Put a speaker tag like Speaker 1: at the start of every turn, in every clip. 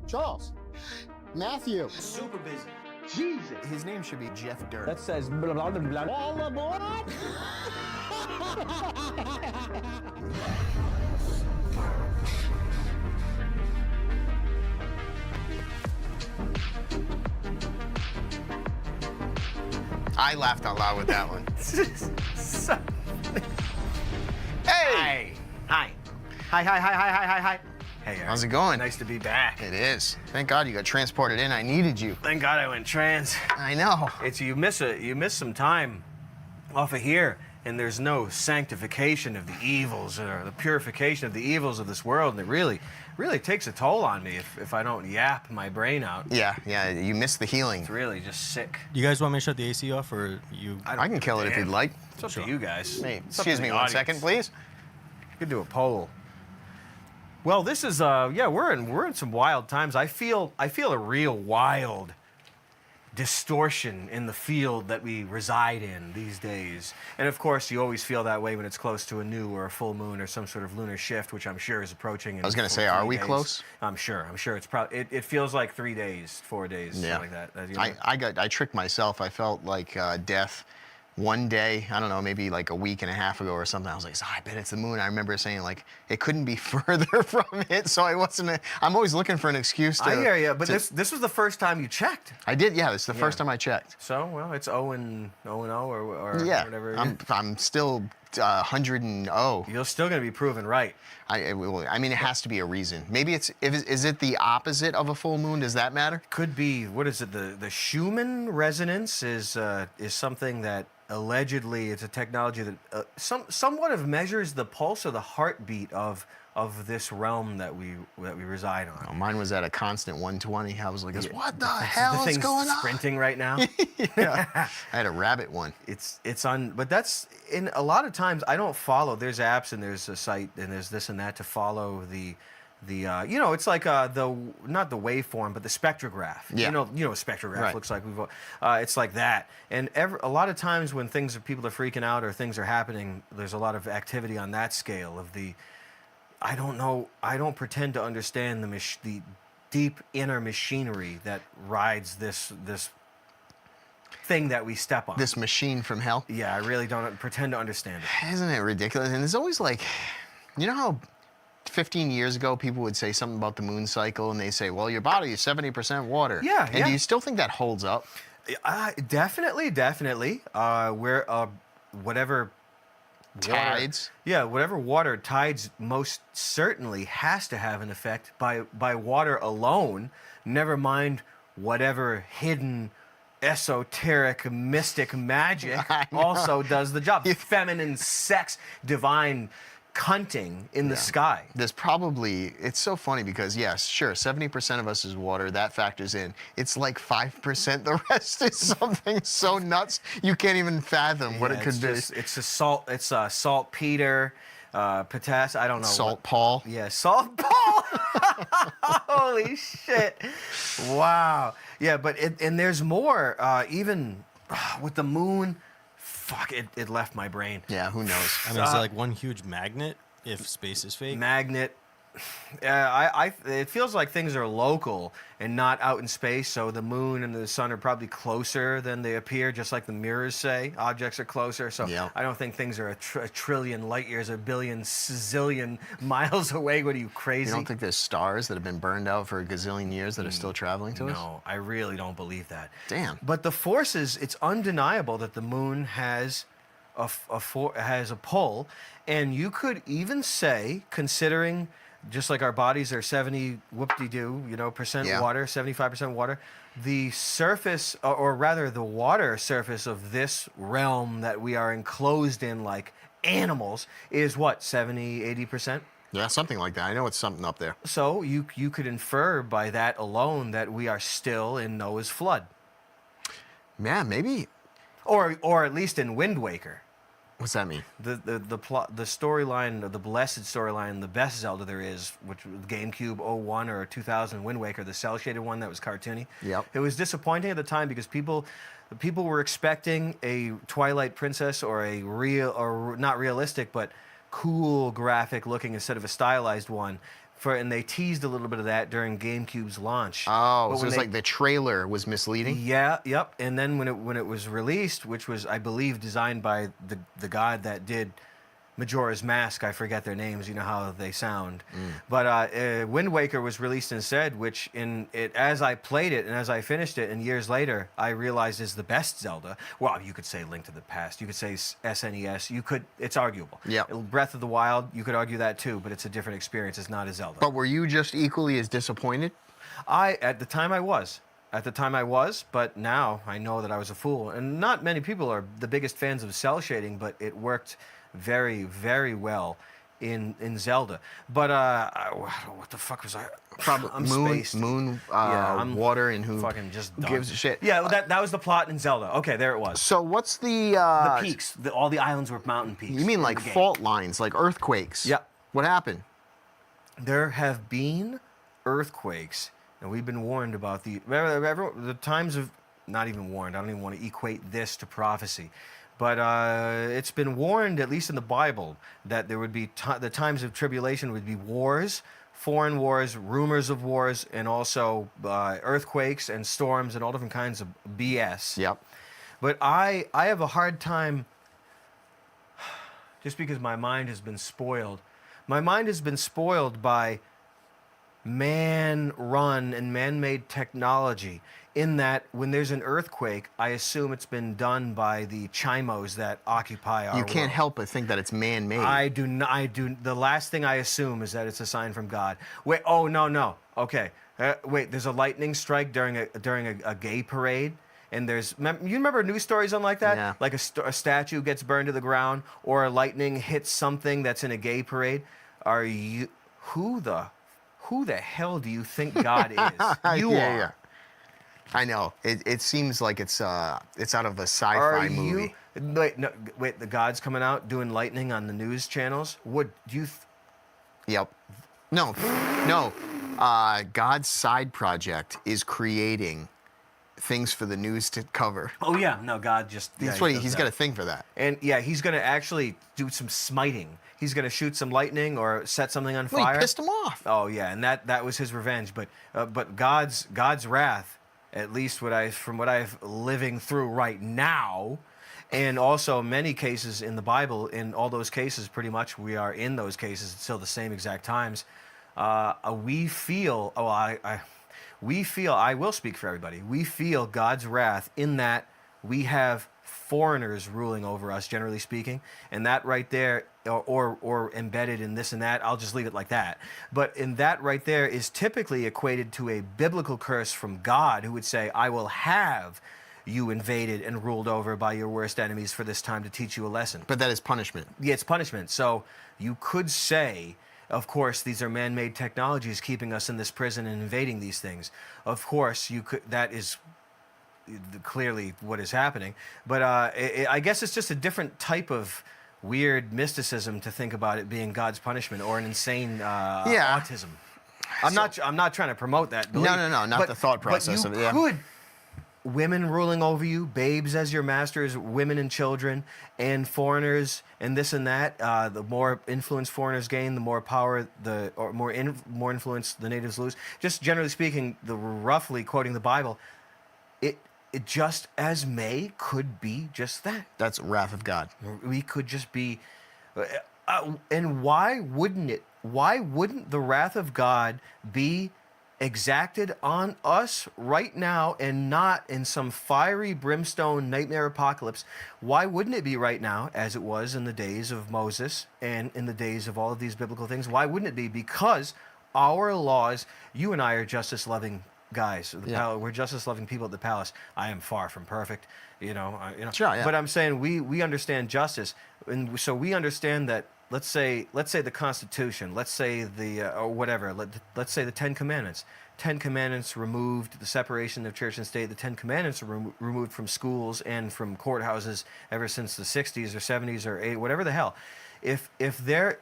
Speaker 1: Charles. Matthew.
Speaker 2: Super busy.
Speaker 1: Jesus.
Speaker 2: His name should be Jeff Dirt.
Speaker 3: That says blah, blah, blah, blah.
Speaker 1: All aboard!
Speaker 4: I laughed out loud with that one.
Speaker 2: So...
Speaker 4: Hey!
Speaker 2: Hi. Hi. Hey, Eric.
Speaker 4: How's it going?
Speaker 2: Nice to be back.
Speaker 4: It is. Thank God you got transported in. I needed you.
Speaker 2: Thank God I went trans.
Speaker 4: I know.
Speaker 2: It's you miss some time off of here, and there's no sanctification of the evils or the purification of the evils of this world, and it really takes a toll on me if I don't yap my brain out.
Speaker 4: Yeah, you missed the healing.
Speaker 2: It's really just sick.
Speaker 5: You guys want me to shut the AC off, or you?
Speaker 4: I can kill it if you'd like.
Speaker 2: It's up to you guys.
Speaker 4: Hey,
Speaker 2: It's up
Speaker 4: excuse
Speaker 2: to
Speaker 4: me
Speaker 2: the
Speaker 4: 1
Speaker 2: audience.
Speaker 4: second, please.
Speaker 2: You could do a poll. Well, this is we're in some wild times. I feel a real wild distortion in the field that we reside in these days. And of course, you always feel that way when it's close to a new or a full moon or some sort of lunar shift, which I'm sure is approaching.
Speaker 4: I was going to say, are we
Speaker 2: 3 days.
Speaker 4: close?
Speaker 2: I'm sure. It's probably. It feels like 3 days, 4 days,
Speaker 4: Yeah.
Speaker 2: something like that. You know?
Speaker 4: I tricked myself. I felt like death one day, I don't know, maybe like a week and a half ago or something. I was like, I bet it's the moon. I remember saying like, it couldn't be further from it. So I'm always looking for an excuse to.
Speaker 2: I hear you, but this was the first time you checked.
Speaker 4: I did, yeah. It's the first time I checked.
Speaker 2: So, well, it's 0 and 0 or
Speaker 4: Yeah,
Speaker 2: whatever.
Speaker 4: I'm still 100 and oh.
Speaker 2: You're still going to be proven right.
Speaker 4: I mean, it has to be a reason. Maybe is it the opposite of a full moon? Does that matter?
Speaker 2: Could be, what is it? The Schumann resonance is something that allegedly it's a technology that somewhat of measures the pulse or the heartbeat of this realm that we reside on.
Speaker 4: Oh, mine was at a constant 120. I was like, what the
Speaker 2: The
Speaker 4: hell is
Speaker 2: thing's
Speaker 4: going on?
Speaker 2: sprinting right now.
Speaker 4: Yeah. I had a rabbit one.
Speaker 2: It's on, but that's in a lot of times I don't follow. There's apps and there's a site and there's this and that to follow the it's like the not the waveform but the spectrograph.
Speaker 4: Yeah.
Speaker 2: You know what spectrograph
Speaker 4: Right.
Speaker 2: looks like. It's like that. And a lot of times when people are freaking out or things are happening, there's a lot of activity on that scale of the. I don't know. I don't pretend to understand the deep inner machinery that rides this thing that we step on.
Speaker 4: This machine from hell.
Speaker 2: Yeah, I really don't pretend to understand it.
Speaker 4: Isn't it ridiculous? And it's always like, you know how 15 years ago people would say something about the moon cycle and they say, well, your body is 70% water.
Speaker 2: Yeah,
Speaker 4: And
Speaker 2: yeah.
Speaker 4: do you still think that holds up?
Speaker 2: Definitely. Where whatever
Speaker 4: Tides.
Speaker 2: whatever water tides most certainly has to have an effect by water alone. Never mind whatever hidden esoteric mystic magic
Speaker 4: I know.
Speaker 2: also does the job. Feminine sex, divine cunting in the sky.
Speaker 4: There's probably, it's so funny because, yes, sure, 70% of us is water. That factors in. It's like 5%. The rest is something so nuts you can't even fathom what it could be.
Speaker 2: It's a salt. It's a saltpeter, potassium. I don't know.
Speaker 4: Salt Paul.
Speaker 2: Yeah, salt Paul. Holy shit! Wow. Yeah, but and there's more. Even with the moon. Fuck, it left my brain.
Speaker 4: Yeah, who knows?
Speaker 5: I mean, is it like one huge magnet if space is fake?
Speaker 2: Magnet. It feels like things are local and not out in space. So the moon and the sun are probably closer than they appear, just like the mirrors say. Objects are closer. So
Speaker 4: Yeah.
Speaker 2: I don't think things are a trillion light years, a billion, zillion miles away. What are you, crazy?
Speaker 4: You don't think there's stars that have been burned out for a gazillion years that are still traveling to us?
Speaker 2: No, I really don't believe that.
Speaker 4: Damn.
Speaker 2: But the forces, it's undeniable that the moon has has a pull, and you could even say, considering just like our bodies are 70 whoop-de-doo, percent
Speaker 4: Yeah.
Speaker 2: water, 75% water, the surface, or rather the water surface of this realm that we are enclosed in like animals is what, 70, 80%?
Speaker 4: Yeah, something like that. I know it's something up there.
Speaker 2: So you could infer by that alone that we are still in Noah's flood.
Speaker 4: Yeah, maybe.
Speaker 2: Or at least in Wind Waker.
Speaker 4: What's that mean?
Speaker 2: The plot, the storyline, the blessed storyline, the best Zelda there is, which was GameCube 01 or 2000 Wind Waker, the cell shaded one that was cartoony.
Speaker 4: Yep.
Speaker 2: It was disappointing at the time because people were expecting a Twilight Princess or a real, or not realistic, but cool graphic looking instead of a stylized one. And they teased a little bit of that during GameCube's launch.
Speaker 4: Oh,
Speaker 2: But
Speaker 4: so
Speaker 2: when
Speaker 4: it's like the trailer was misleading?
Speaker 2: Yeah, yep. And then when it was released, which was, I believe, designed by the god that did Majora's Mask, I forget their names, you know how they sound. But Wind Waker was released instead, which as I played it and as I finished it, and years later, I realized is the best Zelda. Well, you could say Link to the Past, you could say SNES, it's arguable.
Speaker 4: Yeah.
Speaker 2: Breath of the Wild, you could argue that too, but it's a different experience. It's not a Zelda.
Speaker 4: But were you just equally as disappointed?
Speaker 2: At the time I was. But now I know that I was a fool. And not many people are the biggest fans of cell shading, but it worked very, very well in Zelda. But what the fuck was I? I'm spaced.
Speaker 4: Moon,
Speaker 2: I'm
Speaker 4: water, and who
Speaker 2: fucking just done.
Speaker 4: gives a shit.
Speaker 2: Yeah, that was the plot in Zelda. Okay, there it was.
Speaker 4: So what's the
Speaker 2: The peaks. All the islands were mountain peaks.
Speaker 4: You mean
Speaker 2: in
Speaker 4: like
Speaker 2: the game.
Speaker 4: fault lines, like earthquakes?
Speaker 2: Yeah.
Speaker 4: What happened?
Speaker 2: There have been earthquakes, and we've been warned about the times of, not even warned, I don't even want to equate this to prophecy, but it's been warned, at least in the Bible, that there would be the times of tribulation would be wars, foreign wars, rumors of wars, and also earthquakes and storms and all different kinds of BS.
Speaker 4: Yep.
Speaker 2: But I have a hard time, just because my mind has been spoiled. My mind has been spoiled by man-run and man-made technology, in that when there's an earthquake, I assume it's been done by the chimos that occupy our
Speaker 4: You can't
Speaker 2: world.
Speaker 4: help but think that it's man-made.
Speaker 2: I do not. The last thing I assume is that it's a sign from God. Wait. Oh no. Okay. Wait. There's a lightning strike during a gay parade, and you remember news stories on like that?
Speaker 4: Yeah.
Speaker 2: Like a statue gets burned to the ground, or a lightning hits something that's in a gay parade. Are you who the hell do you think God is? You
Speaker 4: yeah,
Speaker 2: are.
Speaker 4: yeah. I know. It seems like it's out of a sci-fi
Speaker 2: Are
Speaker 4: movie.
Speaker 2: wait, the God's coming out doing lightning on the news channels? What do you?
Speaker 4: Yep. No. God's side project is creating things for the news to cover.
Speaker 2: Oh yeah, no, God just.
Speaker 4: That's
Speaker 2: yeah,
Speaker 4: what
Speaker 2: he does
Speaker 4: he's
Speaker 2: that.
Speaker 4: got a thing for that.
Speaker 2: And yeah, he's going to actually do some smiting. He's going to shoot some lightning or set something on
Speaker 4: Well,
Speaker 2: fire.
Speaker 4: he pissed him off.
Speaker 2: Oh yeah, and that was his revenge. But God's wrath, at least from what I've living through right now, and also many cases in the Bible, in all those cases, pretty much we are in those cases still the same exact times. We feel. I will speak for everybody. We feel God's wrath in that we have foreigners ruling over us, generally speaking, and that right there, or embedded in this and that. I'll just leave it like that. But in that right there is typically equated to a biblical curse from God, who would say, "I will have you invaded and ruled over by your worst enemies for this time to teach you a lesson."
Speaker 4: But that is punishment.
Speaker 2: Yeah, it's punishment. So you could say, of course, these are man-made technologies keeping us in this prison and invading these things. Of course, you could. That is clearly what is happening. But I guess it's just a different type of weird mysticism to think about it being God's punishment or an insane autism. I'm not trying to promote that belief.
Speaker 4: No, not the thought process of it. Yeah.
Speaker 2: Could women ruling over you, babes as your masters, women and children, and foreigners, and this and that. The more influence foreigners gain, the more power, more influence the natives lose. Just generally speaking, roughly quoting the Bible, it just as may could be just that.
Speaker 4: That's wrath of God.
Speaker 2: We could just be, and why wouldn't it? Why wouldn't the wrath of God be exacted on us right now and not in some fiery brimstone nightmare apocalypse? Why wouldn't it be right now, as it was in the days of Moses and in the days of all of these biblical things? Why wouldn't it be? Because our laws, you and I are justice-loving guys. We're justice-loving people at the palace. I am far from perfect, you know.
Speaker 4: Sure, yeah.
Speaker 2: But I'm saying we understand justice, and so we understand that. Let's say the Constitution. Let's say or whatever. Let's say the Ten Commandments. 10 Commandments removed the separation of church and state. The 10 Commandments were removed from schools and from courthouses ever since the 60s or 70s or 80s, whatever the hell. If the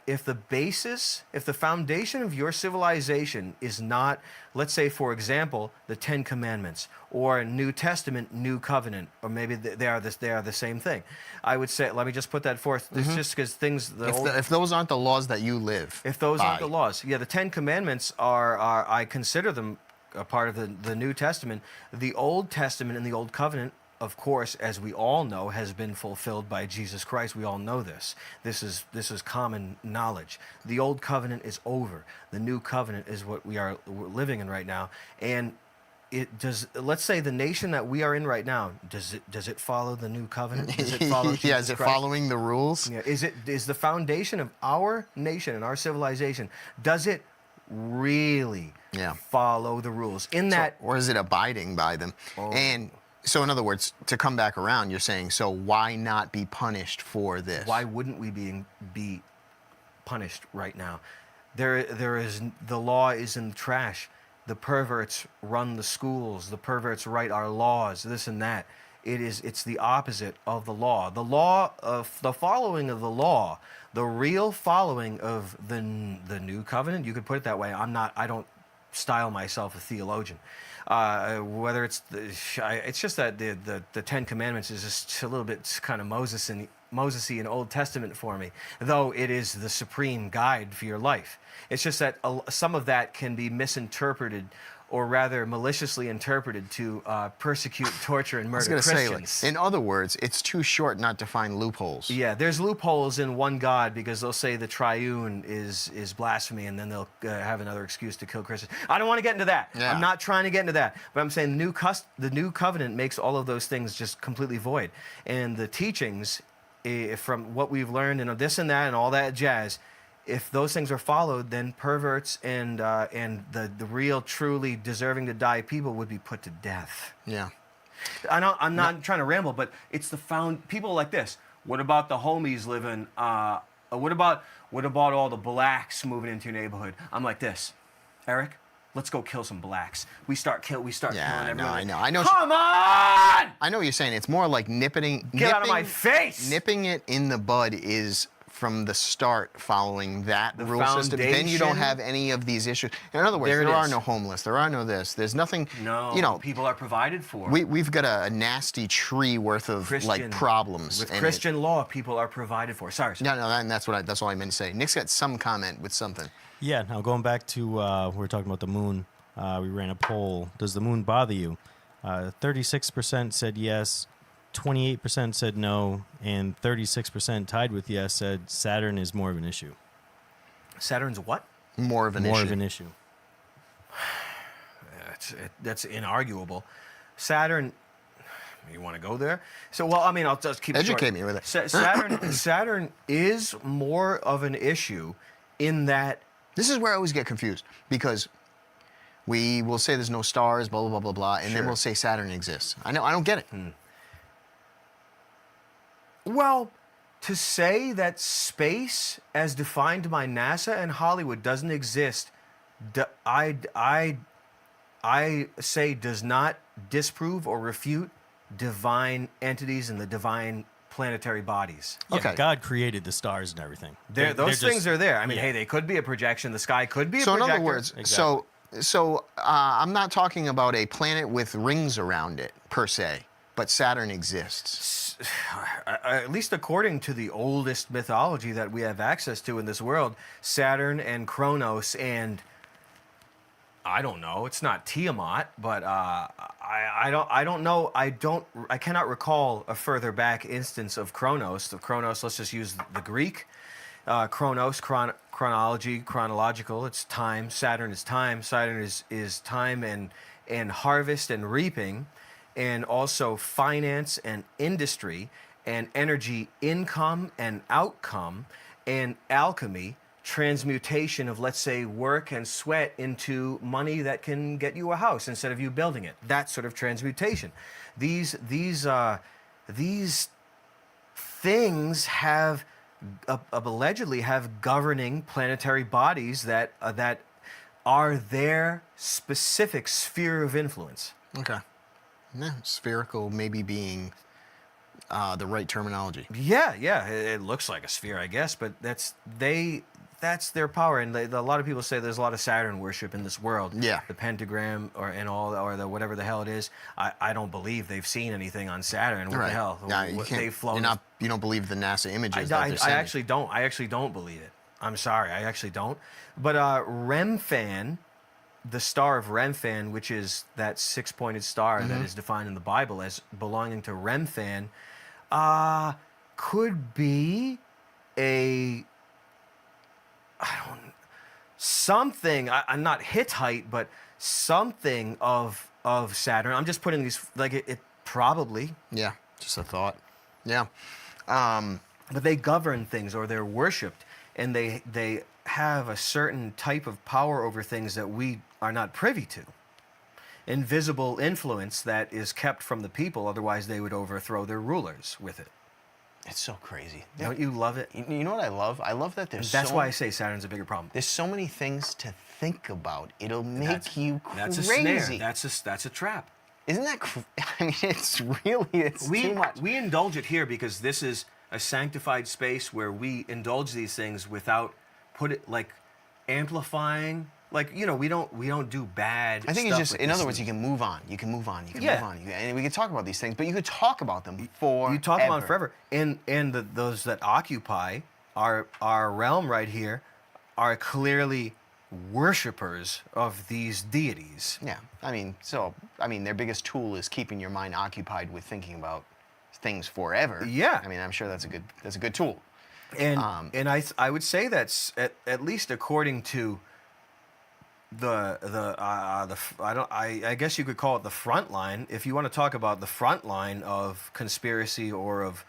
Speaker 2: foundation of your civilization is not, let's say, for example, the 10 Commandments or New Testament, New Covenant, or maybe they are the same thing. I would say, let me just put that forth. It's just because things.
Speaker 4: If those aren't the laws that you live,
Speaker 2: if those aren't
Speaker 4: by.
Speaker 2: the laws, yeah, the 10 Commandments are I consider them a part of the New Testament. The Old Testament and the Old Covenant, of course, as we all know, has been fulfilled by Jesus Christ. We all know this. This is common knowledge. The Old Covenant is over. The New Covenant is what we're living in right now. And let's say the nation that we are in right now, does it follow the New Covenant? Does it follow Jesus
Speaker 4: is it
Speaker 2: Christ?
Speaker 4: following the rules?
Speaker 2: Yeah. Is the foundation of our nation and our civilization, does it really follow the rules?
Speaker 4: Or is it abiding by them? And so, in other words, to come back around, you're saying, so why not be punished for this?
Speaker 2: Why wouldn't we be punished right now? The law is in the trash. The perverts run the schools. The perverts write our laws. This and that. It's the opposite of the law. The following of the law, the real following of the New Covenant. You could put it that way. I don't style myself a theologian. Whether it's just that the 10 Commandments is just a little bit kind of Moses-y and Old Testament for me, though it is the supreme guide for your life. It's just that some of that can be misinterpreted or rather maliciously interpreted to persecute, torture, and
Speaker 4: I was
Speaker 2: murder
Speaker 4: going to say,
Speaker 2: Christians.
Speaker 4: like, in other words, it's too short not to find loopholes.
Speaker 2: Yeah, there's loopholes in one God because they'll say the triune is blasphemy, and then they'll have another excuse to kill Christians. I don't want to get into that.
Speaker 4: Yeah.
Speaker 2: I'm not trying to get into that. But I'm saying the new covenant makes all of those things just completely void. And the teachings from what we've learned and this and that and all that jazz, if those things are followed, then perverts and the real, truly deserving to die people would be put to death.
Speaker 4: Yeah.
Speaker 2: I'm not trying to ramble, but it's the people like this. What about the homies living? What about all the blacks moving into your neighborhood? I'm like this, Eric. Let's go kill some blacks. We start killing everyone.
Speaker 4: I know.
Speaker 2: Come on!
Speaker 4: I know what you're saying. It's more like
Speaker 2: Get out of my face!
Speaker 4: Nipping it in the bud is from the start following that
Speaker 2: The
Speaker 4: rule system. Then you don't
Speaker 2: foundation.
Speaker 4: have any of these issues. In other words,
Speaker 2: There it
Speaker 4: there are
Speaker 2: is.
Speaker 4: no homeless. There are no this. There's nothing.
Speaker 2: No,
Speaker 4: You know,
Speaker 2: people are provided for.
Speaker 4: we've got a nasty tree worth of like problems.
Speaker 2: With
Speaker 4: and
Speaker 2: Christian law, people are provided for. Sorry.
Speaker 4: No, and that's all I meant to say. Nick's got some comment with something.
Speaker 5: Yeah, now going back to we were talking about the moon. We ran a poll. Does the moon bother you? 36% said yes, 28% said no, and 36% tied with yes said Saturn is more of an issue.
Speaker 2: Saturn's what?
Speaker 4: More of an issue.
Speaker 2: That's inarguable. Saturn. You want to go there? So, well, I mean, I'll just keep it short.
Speaker 4: Educate me with it.
Speaker 2: Saturn is more of an issue in that.
Speaker 4: This is where I always get confused because we will say there's no stars, blah, blah, blah, blah, blah, and then
Speaker 2: Sure.
Speaker 4: we'll say Saturn exists. I don't get it.
Speaker 2: Well, to say that space, as defined by NASA and Hollywood, doesn't exist, I say does not disprove or refute divine entities and the divine planetary bodies.
Speaker 5: Yeah,
Speaker 4: Okay.
Speaker 5: God created the stars and everything.
Speaker 2: Those things are there. I mean,
Speaker 5: yeah.
Speaker 2: hey, they could be a projection. The sky could be a
Speaker 4: So in
Speaker 2: projector.
Speaker 4: other words,
Speaker 5: Exactly.
Speaker 4: so I'm not talking about a planet with rings around it per se, but Saturn exists.
Speaker 2: At least according to the oldest mythology that we have access to in this world, Saturn and Kronos and I don't know. It's not Tiamat, but I don't know. I cannot recall a further back instance of Kronos. The Kronos. Let's just use the Greek. Kronos, chronological. It's time. Saturn is time. Saturn is time and harvest and reaping, and also finance and industry and energy income and outcome and alchemy. Transmutation of, let's say, work and sweat into money that can get you a house instead of you building it. That sort of transmutation. These things have allegedly have governing planetary bodies that are their specific sphere of influence.
Speaker 4: Okay. Yeah, spherical maybe being the right terminology.
Speaker 2: Yeah, it looks like a sphere, I guess, but that's their power, and a lot of people say there's a lot of Saturn worship in this world.
Speaker 4: Yeah.
Speaker 2: The pentagram or the whatever the hell it is. I don't believe they've seen anything on Saturn. What
Speaker 4: Right.
Speaker 2: the hell?
Speaker 4: No, you
Speaker 2: What
Speaker 4: can't.
Speaker 2: they've flown.
Speaker 4: You don't believe the NASA images
Speaker 2: I
Speaker 4: that they're sending.
Speaker 2: I actually don't believe it. I'm sorry, I actually don't. But Remphan, the star of Remphan, which is that six-pointed star that is defined in the Bible as belonging to Remphan, could be something. I'm not Hittite, but something of Saturn. I'm just putting these like it probably.
Speaker 4: Yeah, just a thought. Yeah.
Speaker 2: But they govern things, or they're worshipped, and they have a certain type of power over things that we are not privy to. Invisible influence that is kept from the people, otherwise they would overthrow their rulers with it.
Speaker 4: It's so crazy.
Speaker 2: Don't you love it?
Speaker 4: You know what I love? I love that there's
Speaker 2: That's why I say Saturn's a bigger problem.
Speaker 4: there's so many things to think about. It'll make you crazy.
Speaker 2: That's a snare. That's a trap.
Speaker 4: Isn't that? I mean, it's too much.
Speaker 2: We indulge it here because this is a sanctified space where we indulge these things without amplifying. Like, you know, we don't do bad.
Speaker 4: I think it's
Speaker 2: stuff
Speaker 4: just,
Speaker 2: with
Speaker 4: in
Speaker 2: this
Speaker 4: other words,
Speaker 2: thing.
Speaker 4: you can move on. You can move on. You can
Speaker 2: Yeah.
Speaker 4: move on. And we can talk about these things, but you could talk about them forever.
Speaker 2: You talk about it forever, and those that occupy our realm right here are clearly worshippers of these deities.
Speaker 4: Yeah, I mean, their biggest tool is keeping your mind occupied with thinking about things forever.
Speaker 2: Yeah.
Speaker 4: I mean, I'm sure that's a good tool.
Speaker 2: And I would say that's at least according to I guess you could call it the front line. If you want to talk about the front line of conspiracy or of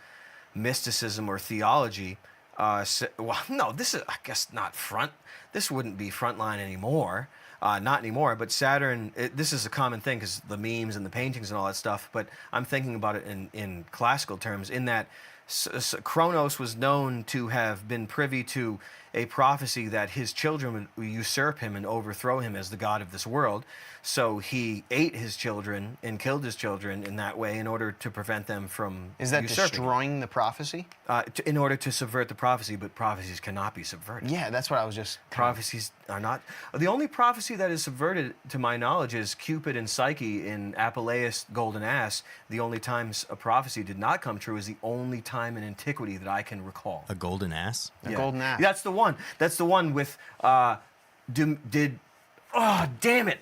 Speaker 2: mysticism or theology, no, this is, I guess, not front. This wouldn't be front line anymore. Not anymore, but Saturn, this is a common thing because the memes and the paintings and all that stuff, but I'm thinking about it in classical terms, in that Kronos was known to have been privy to a prophecy that his children would usurp him and overthrow him as the god of this world. So he ate his children and killed his children in that way in order to prevent them from
Speaker 4: Is that
Speaker 2: usurping.
Speaker 4: destroying the prophecy?
Speaker 2: In order to subvert the prophecy, but prophecies cannot be subverted.
Speaker 4: Yeah, that's what I was just...
Speaker 2: Prophecies are not. The only prophecy that is subverted, to my knowledge, is Cupid and Psyche in Apuleius' Golden Ass. The only times a prophecy did not come true is the only time in antiquity that I can recall.
Speaker 5: A golden ass?
Speaker 4: A golden ass.
Speaker 2: That's the one. That's the one with. Oh, damn it!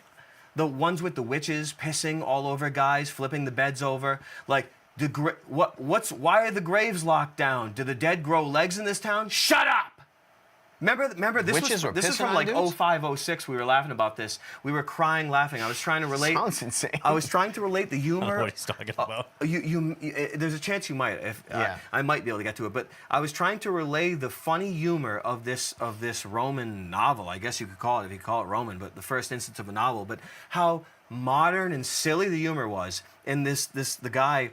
Speaker 2: The ones with the witches pissing all over guys, flipping the beds over. Like why are the graves locked down? Do the dead grow legs in this town? Shut up! Remember this
Speaker 4: Witches were
Speaker 2: this is
Speaker 4: pissing
Speaker 2: from
Speaker 4: on
Speaker 2: like
Speaker 4: dudes?
Speaker 2: 05, 06. We were laughing about this. We were crying, laughing. I was trying to relate.
Speaker 4: Sounds insane.
Speaker 2: I was trying to relate the humor.
Speaker 5: What he's talking about.
Speaker 2: There's a chance you might.
Speaker 4: Yeah.
Speaker 2: I might be able to get to it, but I was trying to relay the funny humor of this Roman novel. I guess you could call it, if you call it Roman, but the first instance of a novel. But how modern and silly the humor was. And the guy,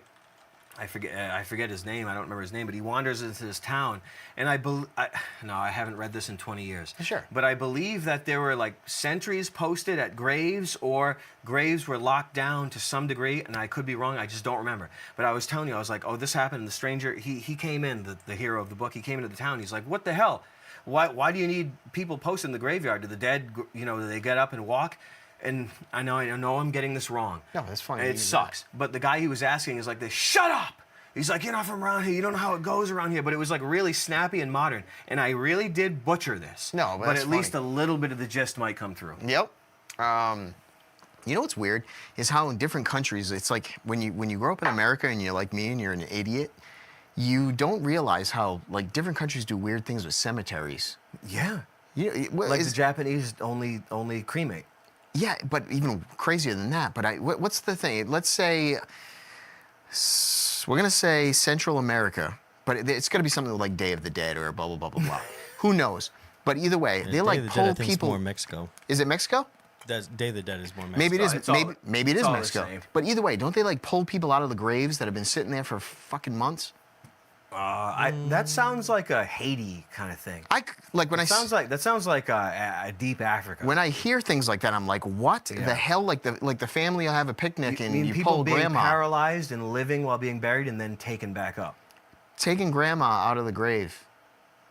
Speaker 2: I forget his name. I don't remember his name, but he wanders into this town, and I haven't read this in 20 years.
Speaker 4: Sure.
Speaker 2: But I believe that there were like sentries posted at graves, or graves were locked down to some degree, and I could be wrong. I just don't remember. But I was telling you, I was like, oh, this happened. And the stranger, he came in, the hero of the book. He came into the town. He's like, what the hell? Why do you need people posted in the graveyard? Do the dead, do they get up and walk? And I know I'm getting this wrong.
Speaker 4: No, that's fine.
Speaker 2: It sucks. But the guy he was asking is like, shut up! He's like, you're not from around here. You don't know how it goes around here. But it was like really snappy and modern. And I really did butcher this.
Speaker 4: No, but that's
Speaker 2: at least a
Speaker 4: funny.
Speaker 2: little bit of the gist might come through.
Speaker 4: Yep. You know what's weird is how in different countries, it's like when you grow up in America and you're like me and you're an idiot, you don't realize how like different countries do weird things with cemeteries.
Speaker 2: Yeah.
Speaker 4: The
Speaker 2: Japanese only cremate.
Speaker 4: Yeah, but even crazier than that. But what's the thing? Let's say we're gonna say Central America, but it's gonna be something like Day of the Dead or blah blah blah blah blah. Who knows? But either way, they like pull people.
Speaker 5: More Mexico.
Speaker 4: Is it Mexico?
Speaker 5: Day of the Dead is more Mexico.
Speaker 4: Maybe it is.
Speaker 2: It's all-
Speaker 4: Maybe it is
Speaker 2: it's all the
Speaker 4: Mexico.
Speaker 2: same.
Speaker 4: But either way, don't they like pull people out of the graves that have been sitting there for fucking months?
Speaker 2: That sounds like a Haiti kind of thing.
Speaker 4: That
Speaker 2: sounds like a deep Africa.
Speaker 4: When I hear things like that, I'm like, what the hell? Like the family will have a picnic and you
Speaker 2: people
Speaker 4: pull
Speaker 2: being
Speaker 4: grandma,
Speaker 2: paralyzed and living while being buried and then taken back up.
Speaker 4: taking grandma out of the grave.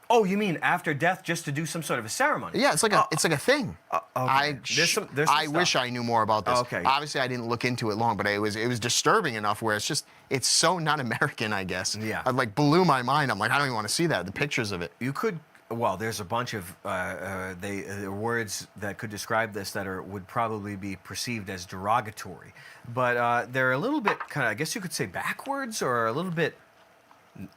Speaker 2: Oh, you mean after death, just to do some sort of a ceremony?
Speaker 4: Yeah, it's like a thing.
Speaker 2: Okay. There's some
Speaker 4: I
Speaker 2: stuff.
Speaker 4: wish I knew more about this.
Speaker 2: Okay.
Speaker 4: Obviously, I didn't look into it long, but it was disturbing enough where it's so not American, I guess.
Speaker 2: Yeah.
Speaker 4: It like blew my mind. I'm like, I don't even want to see that. The pictures of it.
Speaker 2: You could. Well, there's a bunch of words that could describe this that would probably be perceived as derogatory, but they're a little bit kind of, I guess you could say, backwards or a little bit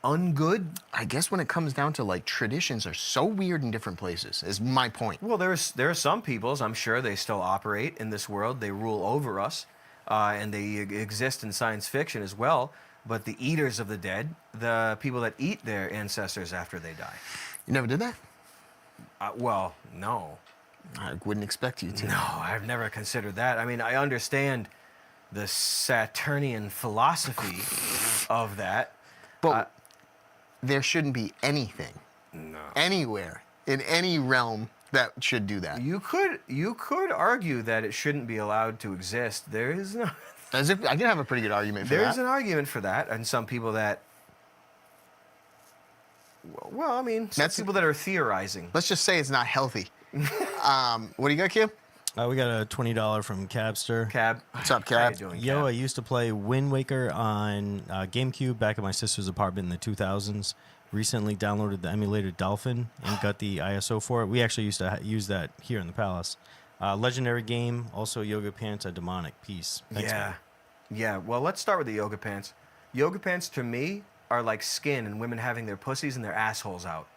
Speaker 2: ungood.
Speaker 4: I guess when it comes down to like traditions are so weird in different places. Is my point.
Speaker 2: Well, there are some peoples, I'm sure they still operate in this world. They rule over us, and they exist in science fiction as well. But the eaters of the dead, the people that eat their ancestors after they die.
Speaker 4: You never did that?
Speaker 2: Well, no.
Speaker 4: I wouldn't expect you to.
Speaker 2: No, I've never considered that. I mean, I understand the Saturnian philosophy of that.
Speaker 4: But there shouldn't be anything, anywhere, in any realm that should do that.
Speaker 2: You could argue that it shouldn't be allowed to exist. There is no.
Speaker 4: As if I can have a pretty good argument for that.
Speaker 2: There's an argument for that, and some people that. Well, I mean, some people that are theorizing.
Speaker 4: Let's just say it's not healthy. What do you got, Kim?
Speaker 5: We got a $20 from Cabster.
Speaker 2: Cab.
Speaker 4: What's up,
Speaker 2: How you
Speaker 4: Cab?
Speaker 2: doing,
Speaker 5: Yo,
Speaker 2: Cab?
Speaker 5: I used to play Wind Waker on GameCube back at my sister's apartment in the 2000s. recently downloaded the emulator Dolphin and got the ISO for it. We actually used to use that here in the Palace. Legendary game, also yoga pants, a demonic piece. Thanks,
Speaker 2: Yeah.
Speaker 5: man.
Speaker 2: Yeah. Well, let's start with the yoga pants. Yoga pants to me are like skin and women having their pussies and their assholes out.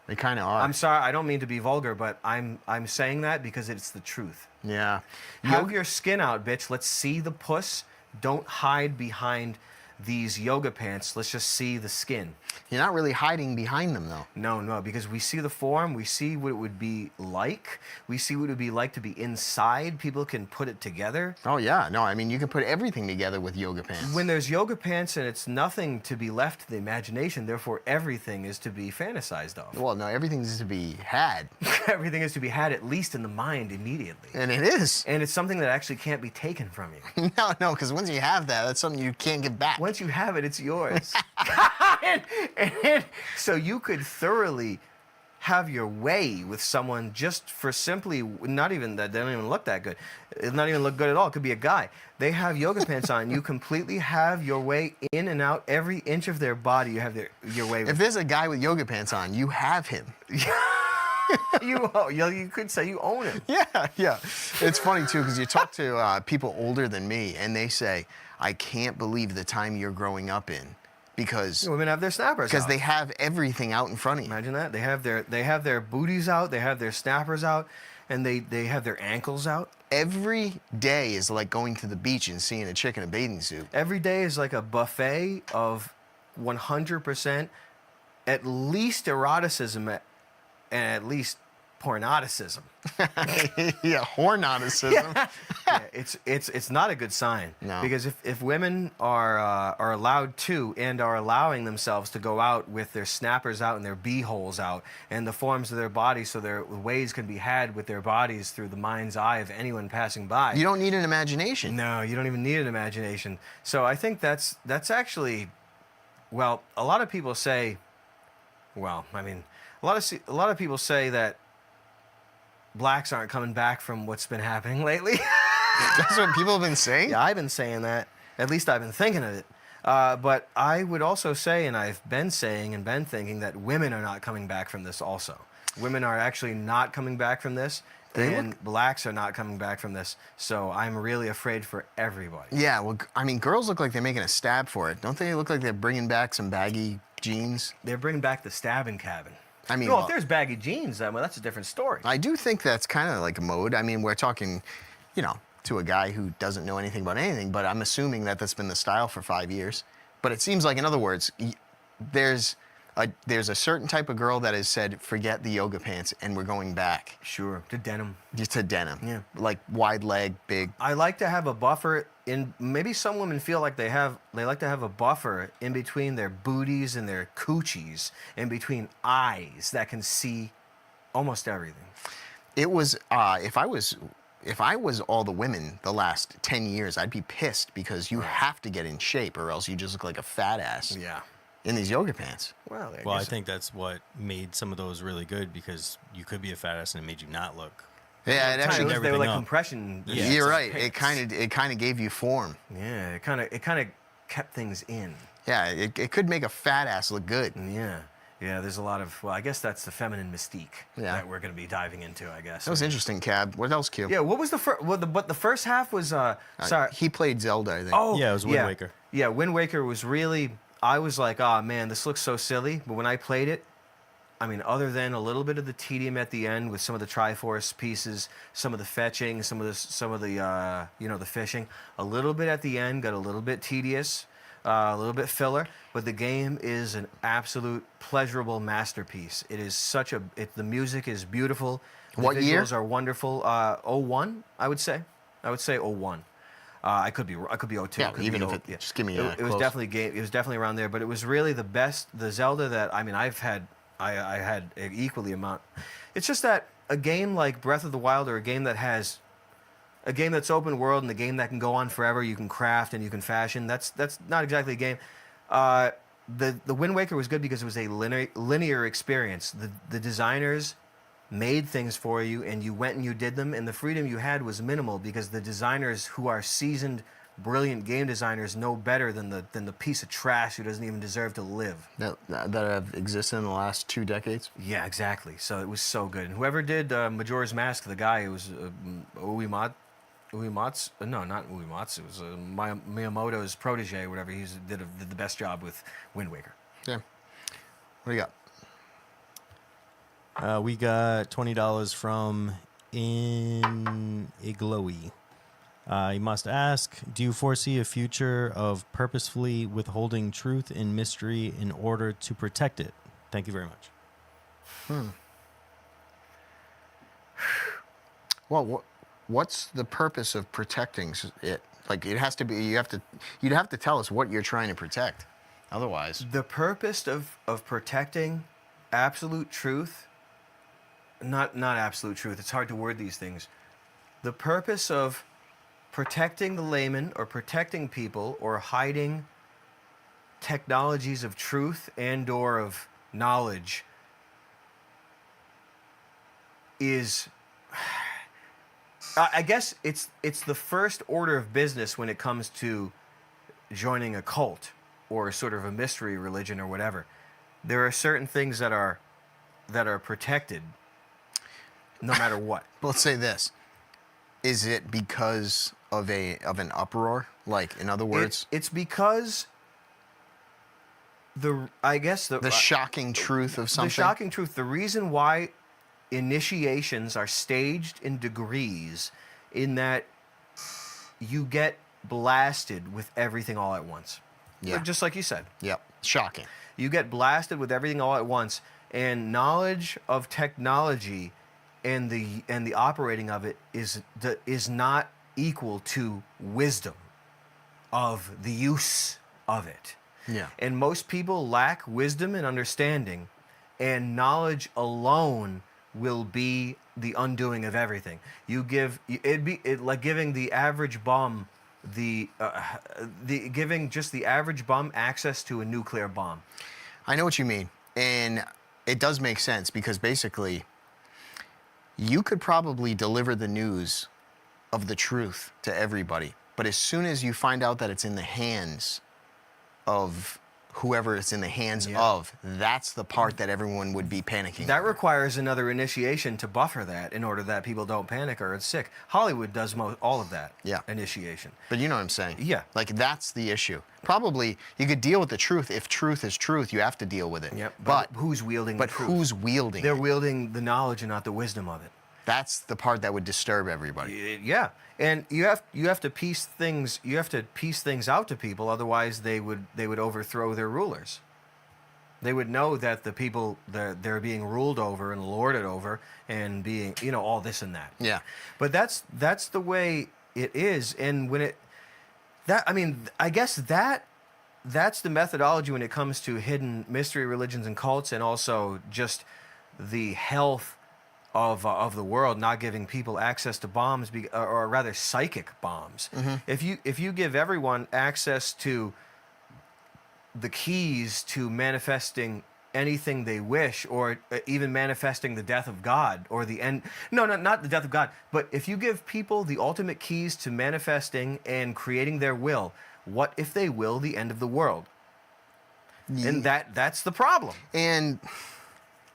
Speaker 4: They kind of are.
Speaker 2: I'm sorry, I don't mean to be vulgar, but I'm saying that because it's the truth.
Speaker 4: Yeah.
Speaker 2: Have your skin out, bitch. Let's see the puss. Don't hide behind these yoga pants. Let's just see the skin.
Speaker 4: You're not really hiding behind them, though.
Speaker 2: No, because we see the form, we see what it would be like, we see what it would be like to be inside. People can put it together.
Speaker 4: Oh, yeah. No, I mean, you can put everything together with yoga pants.
Speaker 2: When there's yoga pants and it's nothing to be left to the imagination, therefore everything is to be fantasized of.
Speaker 4: Well, no, everything's to be had.
Speaker 2: Everything is to be had at least in the mind immediately.
Speaker 4: And it is.
Speaker 2: And it's something that actually can't be taken from you.
Speaker 4: No, because once you have that, that's something you can't get back.
Speaker 2: Once you have it, it's yours. So you could thoroughly have your way with someone just for simply not even that they don't even look that good. It's not even look good at all. It could be a guy. They have yoga pants on. You completely have your way in and out. Every inch of their body, you have your way with.
Speaker 4: If there's a guy with yoga pants on, you have him.
Speaker 2: You could say you own him.
Speaker 4: Yeah. It's funny, too, because you talk to people older than me, and they say, I can't believe the time you're growing up in. Because
Speaker 2: Women have their snappers out.
Speaker 4: they have everything out in front of you.
Speaker 2: Imagine that. They have their booties out, they have their snappers out, and they have their ankles out.
Speaker 4: Every day is like going to the beach and seeing a chick in a bathing suit.
Speaker 2: Every day is like a buffet of 100% at least eroticism and at least pornoticism.
Speaker 4: Yeah, hornoticism.
Speaker 2: Yeah, it's not a good sign.
Speaker 4: No.
Speaker 2: Because if women are allowed to and are allowing themselves to go out with their snappers out and their bee-holes out and the forms of their bodies so their ways can be had with their bodies through the mind's eye of anyone passing by.
Speaker 4: You don't need an imagination.
Speaker 2: No, you don't even need an imagination. So I think that's actually, well, a lot of people say, well, I mean, a lot of people say that blacks aren't coming back from what's been happening lately.
Speaker 4: That's what people have been saying?
Speaker 2: Yeah, I've been saying that. At least I've been thinking of it. But I would also say, and I've been saying and been thinking, that women are not coming back from this also. Women are actually not coming back from this, and blacks are not coming back from this. So I'm really afraid for everybody.
Speaker 4: Yeah, well, I mean, girls look like they're making a stab for it. Don't they look like they're bringing back some baggy jeans?
Speaker 2: They're bringing back the stabbing cabin.
Speaker 4: I mean,
Speaker 2: well,
Speaker 4: well,
Speaker 2: if there's baggy jeans, well, that's a different story.
Speaker 4: I do think that's kind of like a mode. I mean, we're talking, to a guy who doesn't know anything about anything, but I'm assuming that that's been the style for 5 years. But it seems like, in other words, there's a certain type of girl that has said, forget the yoga pants, and we're going back.
Speaker 2: Sure, to denim.
Speaker 4: Just to denim.
Speaker 2: Yeah.
Speaker 4: Like wide leg, big.
Speaker 2: I like to have a buffer in. Maybe some women feel like they like to have a buffer in between their booties and their coochies, in between eyes that can see almost everything.
Speaker 4: It was if I was all the women the last 10 years, I'd be pissed because you have to get in shape or else you just look like a fat ass
Speaker 2: Yeah.
Speaker 4: in these yoga pants.
Speaker 2: Well,
Speaker 5: Well, I think that's what made some of those really good because you could be a fat ass and it made you not look.
Speaker 4: Yeah, it actually.
Speaker 2: they were
Speaker 5: everything
Speaker 2: like
Speaker 5: up.
Speaker 2: compression.
Speaker 5: Yeah.
Speaker 4: You're
Speaker 2: it's
Speaker 4: right.
Speaker 2: pants.
Speaker 4: It kind of gave you form.
Speaker 2: Yeah, it kind of kept things in.
Speaker 4: Yeah, it could make a fat ass look good.
Speaker 2: Yeah. There's a lot of. Well, I guess that's the feminine mystique that we're going to be diving into. I guess.
Speaker 4: That was interesting, Cab. What else, Q?
Speaker 2: Yeah. What was the first? But the first half was. Sorry.
Speaker 4: He played Zelda, I think.
Speaker 2: Oh,
Speaker 5: Yeah, it was Wind Waker.
Speaker 2: Yeah, Wind Waker was really. I was like, oh man, this looks so silly. But when I played it, I mean, other than a little bit of the tedium at the end with some of the Triforce pieces, some of the fetching, some of the the fishing, a little bit at the end got a little bit tedious, a little bit filler. But the game is an absolute pleasurable masterpiece. It is the music is beautiful. The
Speaker 4: What year?
Speaker 2: visuals are wonderful. 01, I would say. I would say 01. I could be 02.
Speaker 4: Yeah,
Speaker 2: could
Speaker 4: even
Speaker 2: be
Speaker 4: if
Speaker 2: 0
Speaker 4: it just give me
Speaker 2: it was
Speaker 4: close.
Speaker 2: definitely around there, but it was really the best. The Zelda that I had an equally amount. It's just that a game like Breath of the Wild, or a game that's open world and a game that can go on forever, you can craft and you can fashion. That's not exactly a game. The Wind Waker was good because it was a linear experience. The designers made things for you and you went and you did them, and the freedom you had was minimal because the designers, who are seasoned brilliant game designers know better than the piece of trash who doesn't even deserve to live.
Speaker 4: That have existed in the last 2 decades.
Speaker 2: Yeah, exactly. So it was so good. And whoever did Majora's Mask, the guy who was Uematsu, no, not Uematsu, it was Miyamoto's protege or whatever. He did the best job with Wind Waker.
Speaker 4: Yeah. What do you got?
Speaker 5: We got $20 from Igloey. He must ask, do you foresee a future of purposefully withholding truth and mystery in order to protect it? Thank you very much.
Speaker 4: Well, what's the purpose of protecting it? Like, it has to be, you'd have to tell us what you're trying to protect. Otherwise.
Speaker 2: The purpose of protecting absolute truth, not absolute truth, it's hard to word these things. The purpose of protecting the layman or protecting people or hiding technologies of truth and or of knowledge is, I guess it's the first order of business when it comes to joining a cult or sort of a mystery religion or whatever. There are certain things that are protected no matter what.
Speaker 4: Let's say this. Is it because of an uproar? Like, in other words,
Speaker 2: it's because the
Speaker 4: shocking truth of something.
Speaker 2: The shocking truth. The reason why initiations are staged in degrees, in that you get blasted with everything all at once.
Speaker 4: Yeah.
Speaker 2: Just like you said.
Speaker 4: Yep. Shocking.
Speaker 2: You get blasted with everything all at once, and knowledge of technology and the operating of it is not equal to wisdom of the use of it.
Speaker 4: Yeah.
Speaker 2: And most people lack wisdom and understanding, and knowledge alone will be the undoing of everything. Like giving the average bum giving just the average bum access to a nuclear bomb.
Speaker 4: I know what you mean, and it does make sense, because basically you could probably deliver the news of the truth to everybody, but as soon as you find out that it's in the hands of whoever it's in the hands of, that's the part that everyone would be panicking
Speaker 2: That
Speaker 4: over.
Speaker 2: requires another initiation to buffer that in order that people don't panic or it's sick. Hollywood does all of that initiation.
Speaker 4: But you know what I'm saying?
Speaker 2: Yeah.
Speaker 4: Like, that's the issue. Probably you could deal with the truth. If truth is truth, you have to deal with it.
Speaker 2: Yep.
Speaker 4: But
Speaker 2: who's wielding the truth?
Speaker 4: who's wielding
Speaker 2: They're
Speaker 4: it?
Speaker 2: wielding the knowledge and not the wisdom of it.
Speaker 4: That's the part that would disturb everybody.
Speaker 2: Yeah, and you have to piece things out to people. Otherwise, they would overthrow their rulers. They would know that the people they're being ruled over and lorded over and being all this and that.
Speaker 4: Yeah.
Speaker 2: But that's the way it is, and I guess that's the methodology when it comes to hidden mystery religions and cults, and also just the health of the world, not giving people access to bombs, or rather psychic bombs.
Speaker 4: Mm-hmm.
Speaker 2: If you give everyone access to the keys to manifesting anything they wish, or even manifesting the death of God or the end. No, not the death of God. But if you give people the ultimate keys to manifesting and creating their will, what if they will the end of the world? And that's the problem.
Speaker 4: And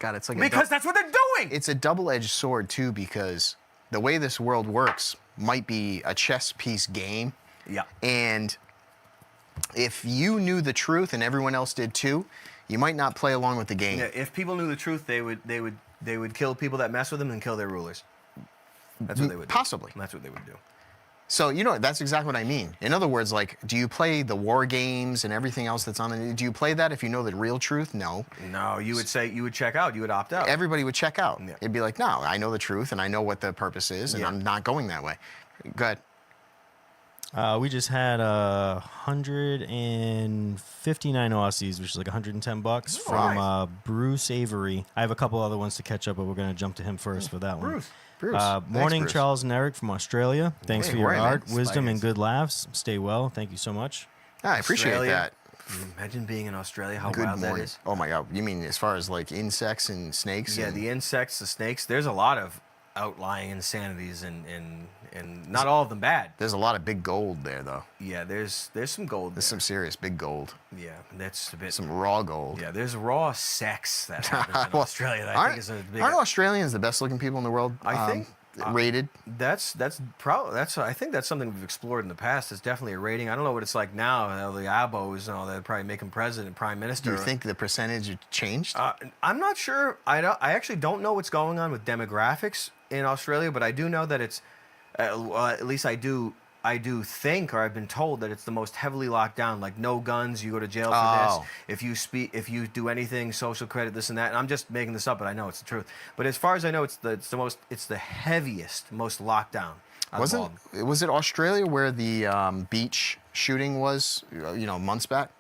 Speaker 4: God, it's like
Speaker 2: because that's what they're doing.
Speaker 4: It's a double-edged sword too, because the way this world works might be a chess piece game.
Speaker 2: Yeah.
Speaker 4: And if you knew the truth and everyone else did too, you might not play along with the game.
Speaker 2: Yeah, if people knew the truth, they would kill people that mess with them and kill their rulers. That's what they would do.
Speaker 4: Possibly.
Speaker 2: That's what they would do.
Speaker 4: So, that's exactly what I mean. In other words, like, do you play the war games and everything else that's on the... Do you play that if you know the real truth? No.
Speaker 2: No, you would check out. You would opt out.
Speaker 4: Everybody would check out.
Speaker 2: Yeah.
Speaker 4: It'd be like, no, I know the truth and I know what the purpose is, and I'm not going that way. Go ahead.
Speaker 5: We just had 159 Aussies, which is like $110 from Bruce Avery. I have a couple other ones to catch up, but we're going to jump to him first for that one.
Speaker 4: Bruce.
Speaker 5: Morning,
Speaker 4: Bruce.
Speaker 5: Charles and Eric from Australia. Thanks for your
Speaker 4: right,
Speaker 5: art,
Speaker 4: man.
Speaker 5: wisdom, and
Speaker 2: Spiders.
Speaker 5: good laughs. Stay well. Thank you so much.
Speaker 4: I appreciate
Speaker 2: Australia.
Speaker 4: that.
Speaker 2: Imagine being in Australia, how
Speaker 4: Good
Speaker 2: wild
Speaker 4: morning.
Speaker 2: that is.
Speaker 4: Oh my God. You mean as far as like insects and snakes?
Speaker 2: Yeah,
Speaker 4: and...
Speaker 2: the insects, the snakes. There's a lot of outlying insanities, and not all of them bad.
Speaker 4: There's a lot of big gold there, though.
Speaker 2: Yeah, there's some gold.
Speaker 4: There's some serious big gold.
Speaker 2: Yeah, that's a bit.
Speaker 4: Some raw gold.
Speaker 2: Yeah, there's raw sex that happens in
Speaker 4: Well,
Speaker 2: Australia. That I think is a big.
Speaker 4: Aren't Australians the best looking people in the world?
Speaker 2: I think
Speaker 4: rated.
Speaker 2: I think that's something we've explored in the past. It's definitely a rating. I don't know what it's like now. The abos and all that probably make him president, prime minister.
Speaker 4: Do you think the percentage changed?
Speaker 2: I'm not sure. I actually don't know what's going on with demographics in Australia, but I do know that it's. At least I do think, or I've been told that it's the most heavily locked down. Like no guns, you go to jail for this. If you do anything, social credit, this and that. And I'm just making this up, but I know it's the truth. But as far as I know, it's the heaviest, most locked down.
Speaker 4: Was it Australia where the beach shooting was? Months back.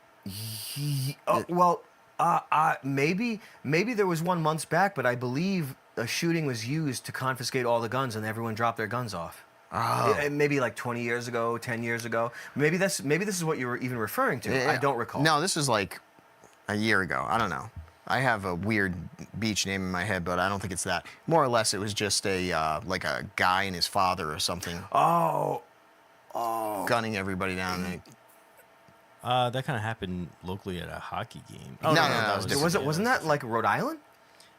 Speaker 2: Maybe there was one months back, but I believe a shooting was used to confiscate all the guns, and everyone dropped their guns off. Oh. Maybe like 20 years ago, 10 years ago. Maybe this is what you were even referring to. Yeah. I don't recall.
Speaker 4: No, this is like a year ago. I don't know. I have a weird beach name in my head, but I don't think it's that. More or less, it was just like a guy and his father or something.
Speaker 2: Oh.
Speaker 4: Gunning everybody down.
Speaker 5: That kind of happened locally at a hockey game.
Speaker 4: No, that was
Speaker 2: wasn't that like Rhode Island?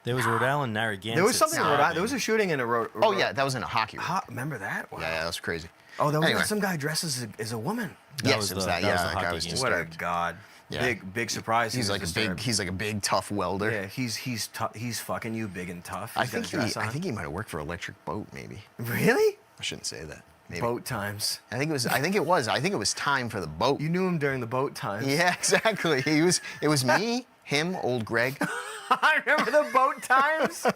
Speaker 5: There was Rhode Island, Narragansett.
Speaker 2: There was something in Rhode Island. There was a shooting in a Rhode.
Speaker 4: Oh yeah, that was in a hockey.
Speaker 2: Remember that? Wow.
Speaker 4: Yeah, that was crazy.
Speaker 2: Oh, that was some guy dressed as a woman.
Speaker 4: Yes, it was that. Yeah, that guy was
Speaker 2: disturbed. What a god. Yeah. Big surprise.
Speaker 4: He's like a big tough welder.
Speaker 2: Yeah, he's fucking you big and tough.
Speaker 4: I think he might have worked for Electric Boat, maybe.
Speaker 2: Really?
Speaker 4: I shouldn't say that. Maybe.
Speaker 2: Boat times.
Speaker 4: I think it was time for the boat.
Speaker 2: You knew him during the boat times.
Speaker 4: Yeah, exactly. It was me, him, old Greg.
Speaker 2: I remember the boat times.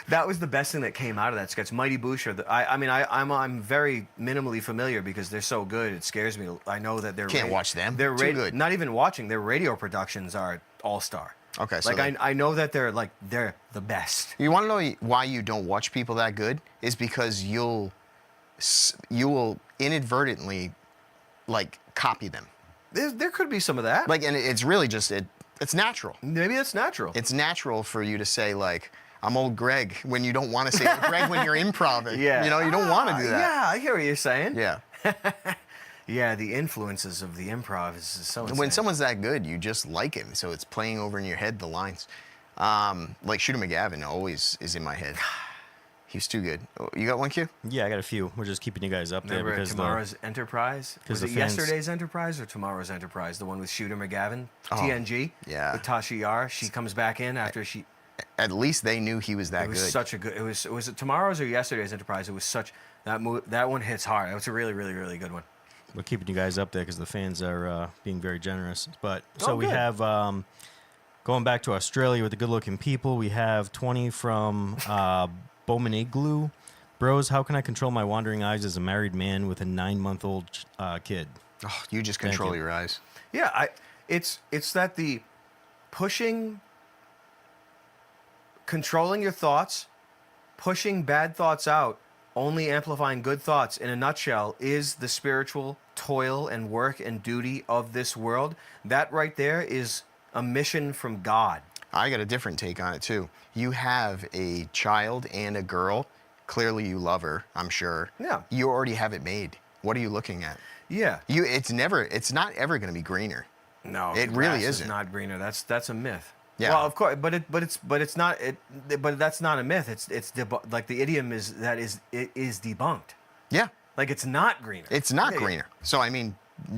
Speaker 2: That was the best thing that came out of that sketch. Mighty Boucher. I'm very minimally familiar because they're so good. It scares me. I know that they're
Speaker 4: can't watch them.
Speaker 2: They're
Speaker 4: too good.
Speaker 2: Not even watching. Their radio productions are all-star.
Speaker 4: Okay, so
Speaker 2: I know that they're the best.
Speaker 4: You want to know why you don't watch people that good? Is because you will inadvertently copy them.
Speaker 2: There could be some of that.
Speaker 4: And it's really just it's natural.
Speaker 2: Maybe it's natural.
Speaker 4: It's natural for you to say I'm old Greg when you don't want to say old Greg when you're improv.
Speaker 2: Yeah.
Speaker 4: You don't want to do that.
Speaker 2: Yeah, I hear what you're saying.
Speaker 4: Yeah.
Speaker 2: Yeah, the influences of the improv is so insane.
Speaker 4: When someone's that good, you just like him, so it's playing over in your head, the lines. Shooter McGavin always is in my head. He was too good. Oh, you got one, Q?
Speaker 5: Yeah, I got a few. We're just keeping you guys up there because
Speaker 2: tomorrow's Enterprise. Was it yesterday's Enterprise or tomorrow's Enterprise? The one with Shooter McGavin, TNG.
Speaker 4: Yeah.
Speaker 2: With Tasha Yar. She comes back in after she.
Speaker 4: At least they knew he was that good.
Speaker 2: It was such a good. It was it tomorrow's or yesterday's Enterprise? It was such that one hits hard. It was a really, really, really good one.
Speaker 5: We're keeping you guys up there because the fans are being very generous. But we
Speaker 2: good.
Speaker 5: have going back to Australia with the good-looking people. We have 20 from. Bowman Igloo. Bros, how can I control my wandering eyes as a married man with a 9-month-old kid?
Speaker 4: Oh, you just control your eyes.
Speaker 2: Yeah, it's that the controlling your thoughts, pushing bad thoughts out, only amplifying good thoughts, in a nutshell, is the spiritual toil and work and duty of this world. That right there is a mission from God.
Speaker 4: I got a different take on it, too. You have a child and a girl. Clearly you love her, I'm sure.
Speaker 2: Yeah.
Speaker 4: You already have it made. What are you looking at?
Speaker 2: Yeah.
Speaker 4: It's not ever going to be greener.
Speaker 2: No.
Speaker 4: It really
Speaker 2: isn't.
Speaker 4: isn't.
Speaker 2: Not greener. That's a myth.
Speaker 4: Yeah.
Speaker 2: Well, of course, but it's not but that's not a myth. It's the idiom is debunked.
Speaker 4: Yeah.
Speaker 2: It's not greener.
Speaker 4: It's not greener. So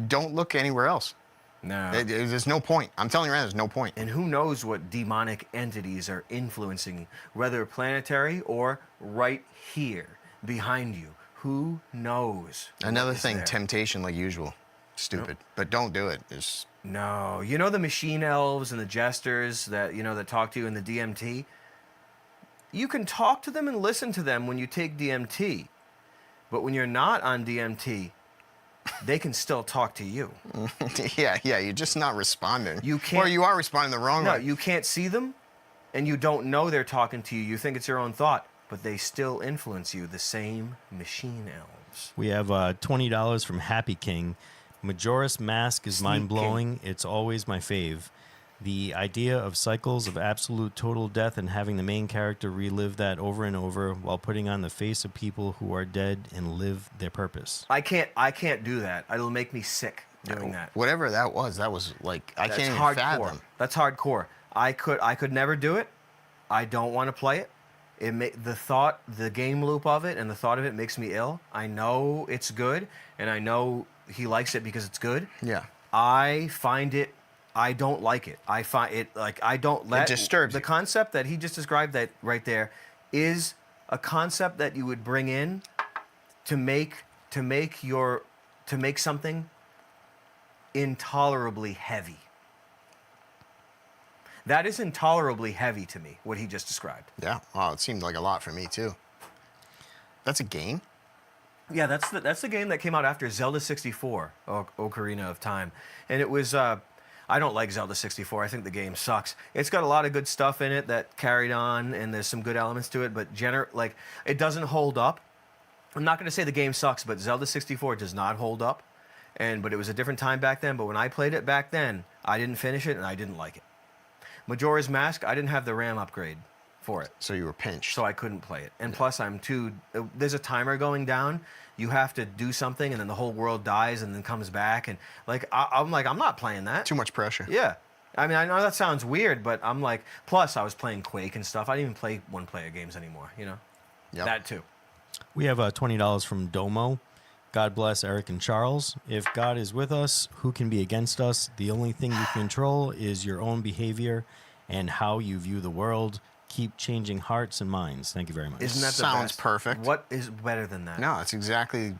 Speaker 4: don't look anywhere else.
Speaker 2: No.
Speaker 4: There's no point. I'm telling you right now, there's no point.
Speaker 2: And who knows what demonic entities are influencing, whether planetary or right here behind you. Who knows?
Speaker 4: Another thing, temptation like usual. Stupid. Nope. But don't do it.
Speaker 2: No. You know the machine elves and the jesters that talk to you in the DMT? You can talk to them and listen to them when you take DMT. But when you're not on DMT, they can still talk to you.
Speaker 4: Yeah, you're just not responding.
Speaker 2: You can't,
Speaker 4: or you are responding the wrong way.
Speaker 2: No, you can't see them, and you don't know they're talking to you. You think it's your own thought, but they still influence you, the same machine elves.
Speaker 5: We have $20 from Happy King. Majora's Mask is mind-blowing. It's always my fave. The idea of cycles of absolute total death and having the main character relive that over and over while putting on the face of people who are dead and live their purpose.
Speaker 2: I can't do that. It'll make me sick doing that.
Speaker 4: Whatever that was like I
Speaker 2: That's
Speaker 4: can't even
Speaker 2: hardcore.
Speaker 4: fathom.
Speaker 2: That's hardcore. I could never do it. I don't want to play it. The game loop of it and the thought of it makes me ill. I know it's good, and I know he likes it because it's good.
Speaker 4: Yeah.
Speaker 2: I don't like it. I find it like I don't let
Speaker 4: It disturbs
Speaker 2: the
Speaker 4: you.
Speaker 2: concept that he just described that right there is a concept that you would bring in to make something intolerably heavy. That is intolerably heavy to me, what he just described.
Speaker 4: Yeah. Wow, it seemed like a lot for me too. That's a game?
Speaker 2: Yeah, that's the game that came out after Zelda 64, Ocarina of Time. And it was I don't like Zelda 64. I think the game sucks. It's got a lot of good stuff in it that carried on, and there's some good elements to it, but it doesn't hold up. I'm not going to say the game sucks, but Zelda 64 does not hold up. But it was a different time back then. But when I played it back then, I didn't finish it, and I didn't like it. Majora's Mask, I didn't have the RAM upgrade for it.
Speaker 4: So you were pinched.
Speaker 2: So I couldn't play it. And plus, there's a timer going down. You have to do something, and then the whole world dies and then comes back. And I'm not playing that.
Speaker 4: Too much pressure.
Speaker 2: Yeah. I mean, I know that sounds weird, but I'm like, plus I was playing Quake and stuff. I didn't even play one-player games anymore, you know?
Speaker 4: Yep.
Speaker 2: That too.
Speaker 5: We have $20 from Domo. God bless Eric and Charles. If God is with us, who can be against us? The only thing you control is your own behavior and how you view the world. Keep changing hearts and minds. Thank you very much.
Speaker 2: Isn't that the
Speaker 4: Sounds
Speaker 2: best?
Speaker 4: perfect.
Speaker 2: What is better than that?
Speaker 4: No, that's exactly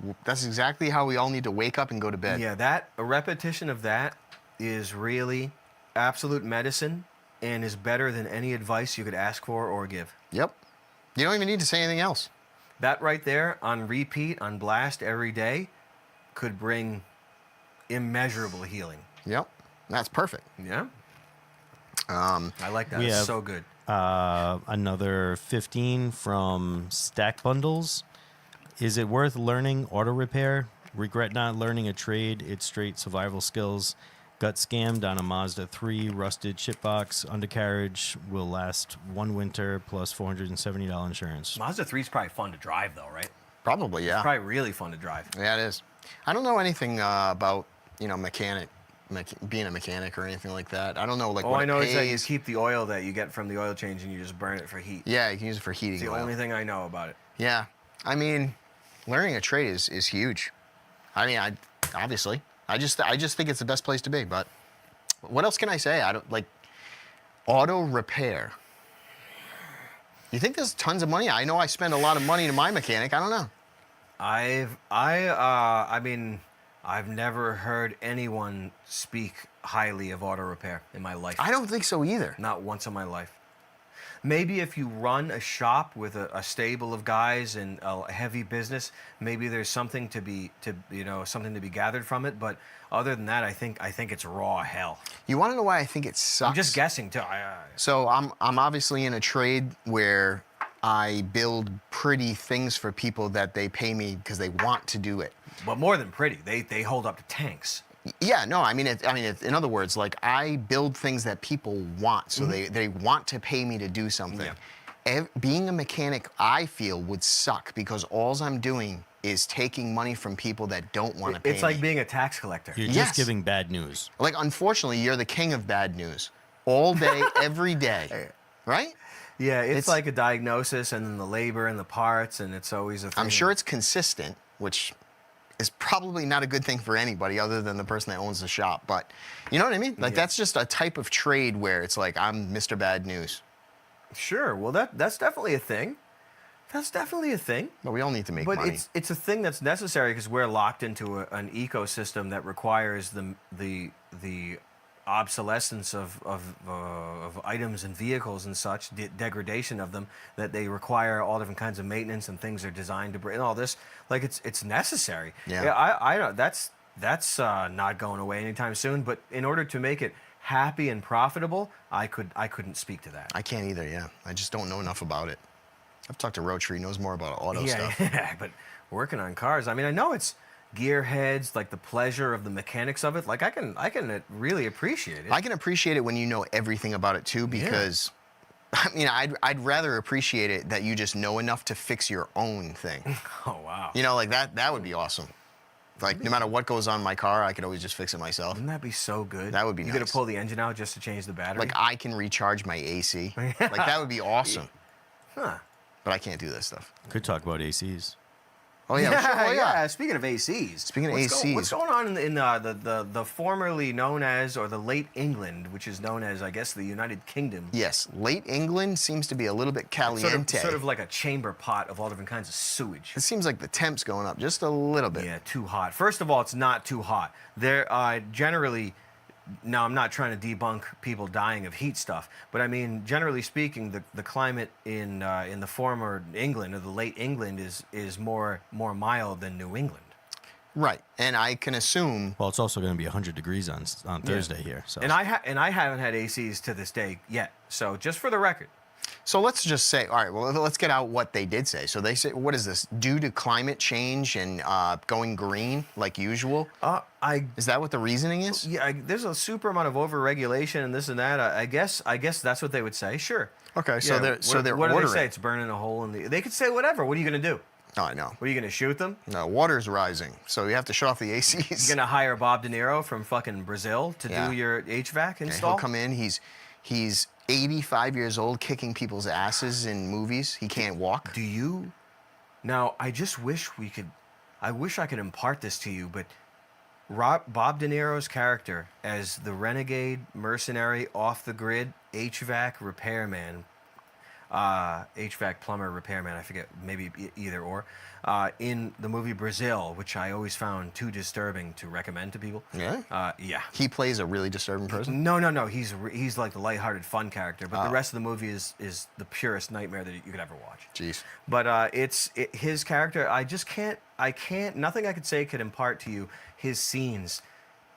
Speaker 4: how we all need to wake up and go to bed.
Speaker 2: Yeah, a repetition of that is really absolute medicine and is better than any advice you could ask for or give.
Speaker 4: Yep. You don't even need to say anything else.
Speaker 2: That right there, on repeat, on blast every day, could bring immeasurable healing.
Speaker 4: Yep. That's perfect.
Speaker 2: Yeah? I like that.
Speaker 5: We
Speaker 2: It's
Speaker 5: have-
Speaker 2: so good.
Speaker 5: Another 15 from Stack Bundles. Is it worth learning auto repair? Regret not learning a trade. It's straight survival skills. Got scammed on a Mazda 3, rusted shitbox, undercarriage, will last one winter, plus $470 insurance.
Speaker 2: Mazda 3 is probably fun to drive, though, right?
Speaker 4: Probably, yeah.
Speaker 2: Probably really fun to drive.
Speaker 4: Yeah, it is. I don't know anything about, being a mechanic or anything like that. I don't know,
Speaker 2: All
Speaker 4: what
Speaker 2: I know
Speaker 4: it
Speaker 2: is that you
Speaker 4: pays.
Speaker 2: keep the oil that you get from the oil change and you just burn it for heat.
Speaker 4: Yeah, you can use it for heating
Speaker 2: It's the
Speaker 4: oil.
Speaker 2: only thing I know about it.
Speaker 4: Yeah. I mean, learning a trade is huge. I mean, obviously. I just think it's the best place to be, but what else can I say? I don't auto repair. You think there's tons of money? I know I spend a lot of money to my mechanic. I don't know.
Speaker 2: I've never heard anyone speak highly of auto repair in my life.
Speaker 4: I don't think so either.
Speaker 2: Not once in my life. Maybe if you run a shop with a stable of guys and a heavy business, maybe there's something to be gathered from it. But other than that, I think it's raw hell.
Speaker 4: You want to know why I think it sucks?
Speaker 2: I'm just guessing too.
Speaker 4: So I'm obviously in a trade where I build pretty things for people that they pay me because they want to do it.
Speaker 2: But more than pretty, they hold up to tanks.
Speaker 4: Yeah, no, in other words, I build things that people want, so they want to pay me to do something.
Speaker 2: Yeah.
Speaker 4: Being a mechanic, I feel, would suck because all I'm doing is taking money from people that don't want to pay me.
Speaker 2: It's like being a tax collector.
Speaker 5: You're
Speaker 4: Yes.
Speaker 5: just giving bad news.
Speaker 4: Unfortunately, you're the king of bad news. All day, every day. Right?
Speaker 2: Yeah, it's like a diagnosis and then the labor and the parts, and it's always a thing.
Speaker 4: I'm sure it's consistent, which is probably not a good thing for anybody other than the person that owns the shop. But you know what I mean? That's just a type of trade where it's like, I'm Mr. Bad News.
Speaker 2: Sure. Well, that's definitely a thing. That's definitely a thing.
Speaker 4: But we all need to make
Speaker 2: But
Speaker 4: money.
Speaker 2: it's a thing that's necessary because we're locked into an ecosystem that requires the obsolescence of items and vehicles and such, degradation of them, that they require all different kinds of maintenance and things are designed to bring and all this. It's necessary.
Speaker 4: Yeah.
Speaker 2: I don't. That's not going away anytime soon. But in order to make it happy and profitable, I couldn't speak to that.
Speaker 4: I can't either, yeah. I just don't know enough about it. I've talked to Rotary, he knows more about auto stuff.
Speaker 2: Yeah, but working on cars, I mean, I know it's gearheads, like the pleasure of the mechanics of it. Like I can really appreciate it.
Speaker 4: I can appreciate it when you know everything about it too, because I mean, I'd rather appreciate it that you just know enough to fix your own thing.
Speaker 2: Oh wow.
Speaker 4: You know, like that would be awesome. Like no matter what goes on in my car, I could always just fix it myself.
Speaker 2: Wouldn't that be so good?
Speaker 4: That would be
Speaker 2: You
Speaker 4: nice.
Speaker 2: gotta pull the engine out just to change the battery.
Speaker 4: Like I can recharge my AC. Like that would be awesome.
Speaker 2: huh.
Speaker 4: But I can't do that stuff.
Speaker 5: Could talk about ACs.
Speaker 4: Oh yeah, sure. Oh, yeah.
Speaker 2: Speaking of ACs.
Speaker 4: Speaking of
Speaker 2: what's
Speaker 4: ACs.
Speaker 2: what's going on in the formerly known as, or the late England, which is known as, I guess, the United Kingdom?
Speaker 4: Yes, late England seems to be a little bit caliente.
Speaker 2: Sort of like a chamber pot of all different kinds of sewage.
Speaker 4: It seems like the temp's going up just a little bit.
Speaker 2: Yeah, too hot. First of all, it's not too hot. There generally. Now, I'm not trying to debunk people dying of heat stuff, but I mean, generally speaking, the climate in the former England, or the late England, is more mild than New England.
Speaker 4: Right, and I can assume.
Speaker 5: Well, it's also going to be 100 degrees on Thursday here. So.
Speaker 2: And I haven't had ACs to this day yet. So just for the record.
Speaker 4: So let's just say, all right, well, let's get out what they did say. So they say, what is this? Due to climate change and going green, like usual? Is that what the reasoning is?
Speaker 2: Yeah, there's a super amount of overregulation and this and that. I guess that's what they would say. Sure.
Speaker 4: Okay, so
Speaker 2: Yeah,
Speaker 4: they're
Speaker 2: what do they
Speaker 4: ordering.
Speaker 2: say? It's burning a hole in the. They could say whatever. What are you gonna do?
Speaker 4: Oh, I know.
Speaker 2: What are you gonna shoot them?
Speaker 4: No, water's rising, so you have to shut off the ACs.
Speaker 2: You're gonna hire Bob De Niro from fucking Brazil to
Speaker 4: Yeah.
Speaker 2: do your HVAC
Speaker 4: And
Speaker 2: install?
Speaker 4: he'll come in. He's 85 years old, kicking people's asses in movies. He can't walk.
Speaker 2: Do you? Now, I just wish we could. I wish I could impart this to you, but Bob De Niro's character as the renegade mercenary off the grid HVAC repairman, HVAC plumber repairman, I forget, maybe either or, in the movie Brazil, which I always found too disturbing to recommend to people.
Speaker 4: Yeah?
Speaker 2: Yeah.
Speaker 4: He plays a really disturbing person?
Speaker 2: No. He's like the lighthearted, fun character, but the rest of the movie is the purest nightmare that you could ever watch.
Speaker 4: Jeez.
Speaker 2: But his character, I can't. Nothing I could say could impart to you his scenes,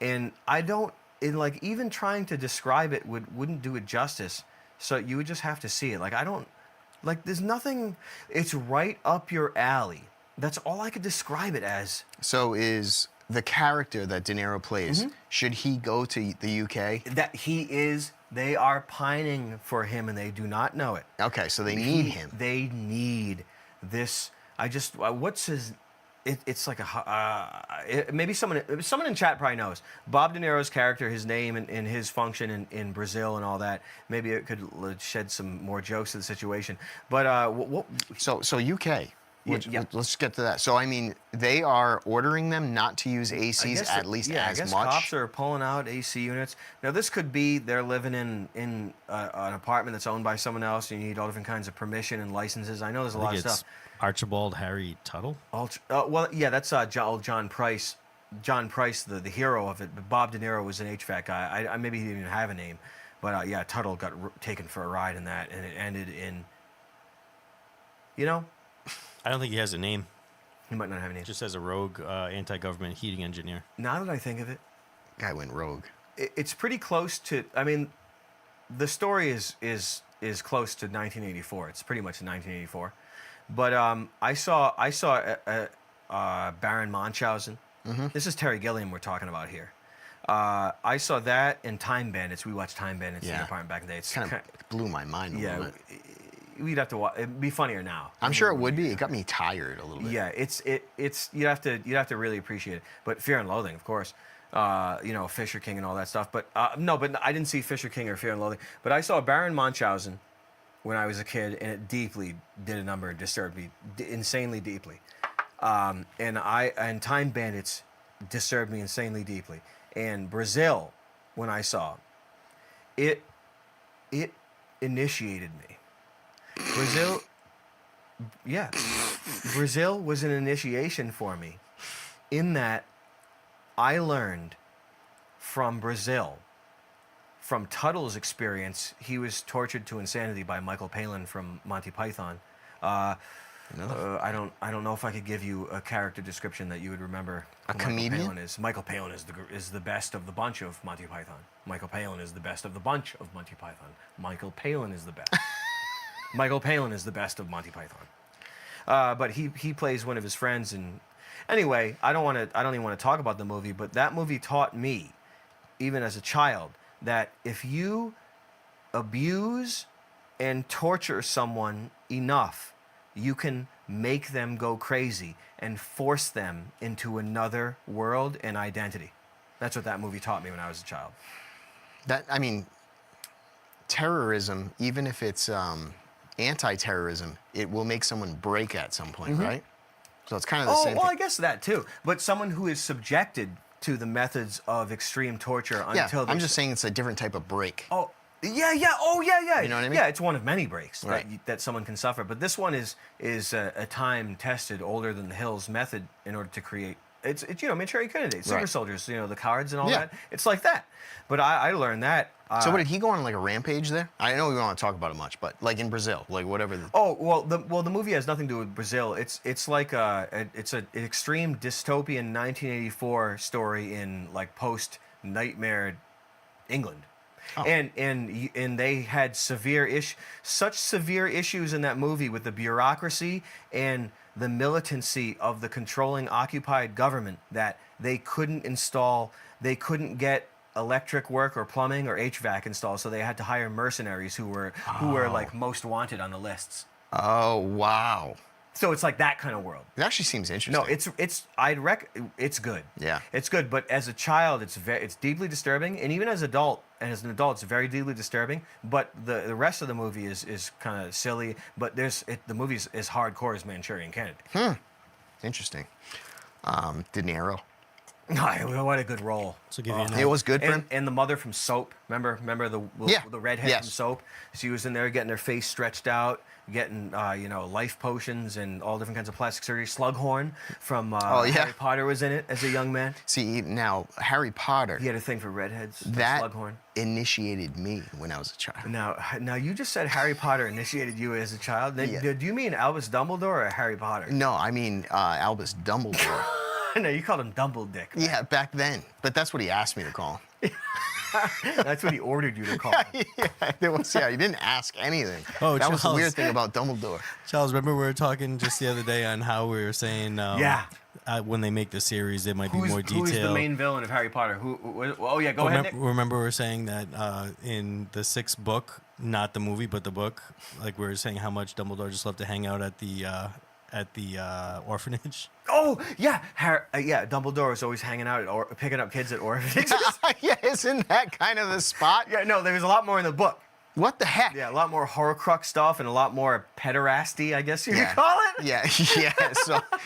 Speaker 2: and I don't. Like even trying to describe it wouldn't do it justice. So you would just have to see it. Like I don't. Like there's nothing. It's right up your alley. That's all I could describe it as.
Speaker 4: So is the character that De Niro plays, should he go to the UK?
Speaker 2: That he is. They are pining for him, and they do not know it.
Speaker 4: Okay, so they need him.
Speaker 2: They need this. I just. What's his? It's like maybe someone in chat probably knows Bob De Niro's character, his name, and his function in Brazil and all that. Maybe it could shed some more jokes to the situation. But
Speaker 4: So UK.
Speaker 2: Yeah.
Speaker 4: Let's get to that. So I mean, they are ordering them not to use ACs at least
Speaker 2: I
Speaker 4: as
Speaker 2: guess
Speaker 4: much.
Speaker 2: cops are pulling out AC units. Now this could be they're living in an apartment that's owned by someone else, and you need all different kinds of permission and licenses. I know there's a lot of stuff.
Speaker 5: Archibald Harry Tuttle.
Speaker 2: Well, yeah, that's John Price. John Price, the hero of it. But Bob De Niro was an HVAC guy. I maybe he didn't even have a name, but yeah, Tuttle got taken for a ride in that, and it ended in. You know,
Speaker 5: I don't think he has a name.
Speaker 2: he might not have a name.
Speaker 5: Just as a rogue anti-government heating engineer.
Speaker 2: Now that I think of it,
Speaker 4: Guy went rogue.
Speaker 2: it's pretty close to. I mean, the story is close to 1984. It's pretty much 1984. But I saw Baron Munchausen. This is Terry Gilliam we're talking about here. I saw that and Time Bandits. We watched Time Bandits in the apartment back in the day. It's
Speaker 4: Kind of blew my mind a little bit.
Speaker 2: We'd have to watch. It'd be funnier now.
Speaker 4: I'm sure it would be. It got me tired a little bit.
Speaker 2: Yeah, it's you'd have to really appreciate it. But Fear and Loathing, of course. Fisher King and all that stuff. But no, but I didn't see Fisher King or Fear and Loathing. But I saw Baron Munchausen when I was a kid, and it deeply did a number and disturbed me insanely deeply. And Time Bandits disturbed me insanely deeply. And Brazil, when I saw it initiated me. Brazil was an initiation for me, in that I learned from Brazil. From Tuttle's experience, he was tortured to insanity by Michael Palin from Monty Python. I don't know if I could give you a character description that you would remember.
Speaker 4: A comedian?
Speaker 2: Michael Palin is the best of the bunch of Monty Python. Michael Palin is the best of the bunch of Monty Python. Michael Palin is the best. Michael Palin is the best of Monty Python. But he plays one of his friends, and Anyway, I don't even want to talk about the movie, but that movie taught me, even as a child, that if you abuse and torture someone enough, you can make them go crazy and force them into another world and identity. That's what that movie taught me when I was a child.
Speaker 4: I mean, terrorism, even if it's anti-terrorism, it will make someone break at some point, right? So it's kind of the same
Speaker 2: well,
Speaker 4: thing.
Speaker 2: I guess that too. But someone who is subjected to the methods of extreme torture until
Speaker 4: I'm just saying it's a different type of break.
Speaker 2: Oh, yeah. You know what I mean? Yeah, it's one of many breaks that someone can suffer. But this one is a time-tested, older than the hills method in order to create. It's Manchurian Candidate, super soldiers, the cards and all that. It's like that. But I learned that.
Speaker 4: So what, did he go on like a rampage there? I know we don't want to talk about it much, but like in Brazil, like whatever.
Speaker 2: The movie has nothing to do with Brazil. It's like it's an extreme dystopian 1984 story in like post-nightmare England. Oh. And they had such severe issues in that movie with the bureaucracy and the militancy of the controlling occupied government that they couldn't get electric work or plumbing or HVAC installed, so they had to hire mercenaries who were like most wanted on the lists.
Speaker 4: Oh, wow.
Speaker 2: So it's like that kind of world.
Speaker 4: It actually seems interesting.
Speaker 2: No, it's good.
Speaker 4: Yeah.
Speaker 2: It's good, but as a child it's deeply disturbing, and even as an adult it's very deeply disturbing, but the rest of the movie is kind of silly, but the movie is as hardcore as Manchurian Candidate.
Speaker 4: Interesting. De Niro.
Speaker 2: What a good role.
Speaker 5: So give you
Speaker 4: It was good for him.
Speaker 2: And the mother from Soap, remember the redhead from Soap? She was in there getting her face stretched out, getting life potions and all different kinds of plastic surgery. Slughorn from Harry Potter was in it as a young man.
Speaker 4: See, now Harry Potter.
Speaker 2: He had a thing for redheads.
Speaker 4: That
Speaker 2: Slughorn
Speaker 4: initiated me when I was a child.
Speaker 2: Now you just said Harry Potter initiated you as a child. Do you mean Albus Dumbledore or Harry Potter?
Speaker 4: No, I mean Albus Dumbledore.
Speaker 2: No, you called him Dumbledick. Right?
Speaker 4: Yeah, back then. But that's what he asked me to call him.
Speaker 2: That's what he ordered you to call him.
Speaker 4: He didn't ask anything.
Speaker 5: Oh,
Speaker 4: that was the
Speaker 5: Charles.
Speaker 4: weird thing about Dumbledore.
Speaker 5: Charles, remember we were talking just the other day on how we were saying when they make the series, there might be more detail.
Speaker 2: Who's the main villain of Harry Potter? Go ahead, Nick.
Speaker 5: Remember we were saying that in the 6th book, not the movie, but the book, like we were saying how much Dumbledore just loved to hang out at the orphanage.
Speaker 2: Oh yeah, Dumbledore was always hanging out picking up kids at orphanages.
Speaker 4: Yeah, isn't that kind of the spot?
Speaker 2: Yeah, no, there was a lot more in the book.
Speaker 4: What the heck?
Speaker 2: Yeah, a lot more Horcrux stuff and a lot more pederasty, I guess you could call it.
Speaker 4: Yeah.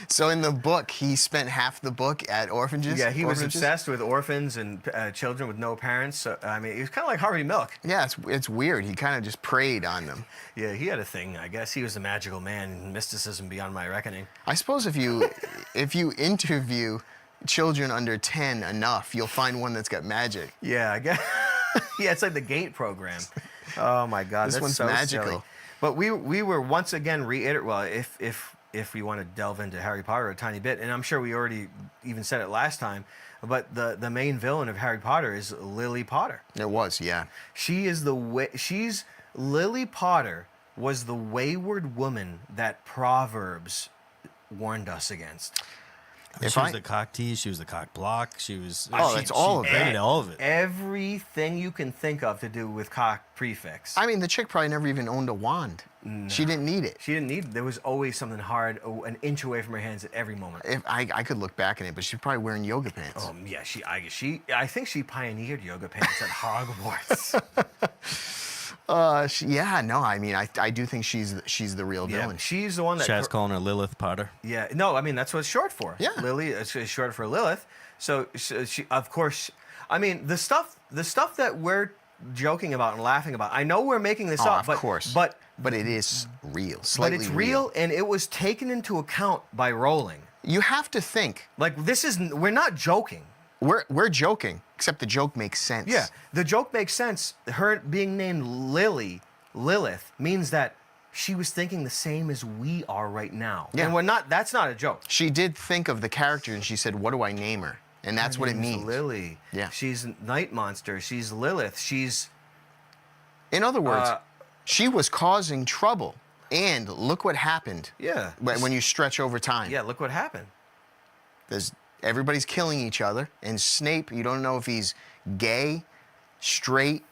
Speaker 4: So in the book, he spent half the book at orphanages.
Speaker 2: Yeah, he was obsessed with orphans and children with no parents. So, I mean, he was kind of like Harvey Milk.
Speaker 4: Yeah, it's weird. He kind of just preyed on them.
Speaker 2: Yeah, he had a thing. I guess he was a magical man, mysticism beyond my reckoning.
Speaker 4: I suppose if you interview children under 10 enough, you'll find one that's got magic.
Speaker 2: Yeah, I guess. Yeah, it's like the GATE program. Oh my God,
Speaker 4: this
Speaker 2: that's
Speaker 4: one's
Speaker 2: so
Speaker 4: magical.
Speaker 2: Silly. But we were once again if we want to delve into Harry Potter a tiny bit, and I'm sure we already even said it last time, but the main villain of Harry Potter is Lily Potter.
Speaker 4: It was, yeah.
Speaker 2: Lily Potter was the wayward woman that Proverbs warned us against.
Speaker 5: She was the cock tease. She was the cock block. She was.
Speaker 4: That's all of it.
Speaker 5: Hated all of it.
Speaker 2: Everything you can think of to do with cock prefix.
Speaker 4: I mean, the chick probably never even owned a wand. No. She didn't need it.
Speaker 2: She didn't need it. There was always something hard, an inch away from her hands at every moment.
Speaker 4: If I could look back in it, but she's probably wearing yoga pants.
Speaker 2: Yeah. I think she pioneered yoga pants at Hogwarts.
Speaker 4: I mean, I do think she's the real villain.
Speaker 2: She's the one that.
Speaker 5: Chad's calling her Lilith Potter.
Speaker 2: Yeah, no, I mean that's what it's short for.
Speaker 4: Yeah,
Speaker 2: Lily is short for Lilith. So she, of course, I mean the stuff that we're joking about and laughing about. I know we're making this up,
Speaker 4: of course, but it is real. Slightly
Speaker 2: but it's real, and it was taken into account by Rowling.
Speaker 4: You have to think
Speaker 2: like we're not joking.
Speaker 4: We're joking, except the joke makes sense.
Speaker 2: Yeah, the joke makes sense. Her being named Lilith, means that she was thinking the same as we are right now. Yeah. And that's not a joke.
Speaker 4: She did think of the character and she said, what do I name her? And that's what it means.
Speaker 2: Lily.
Speaker 4: Yeah.
Speaker 2: She's Night Monster. She's Lilith.
Speaker 4: In other words, she was causing trouble. And look what happened.
Speaker 2: Yeah.
Speaker 4: When you stretch over time.
Speaker 2: Yeah, look what happened.
Speaker 4: Everybody's killing each other, and Snape, you don't know if he's gay, straight,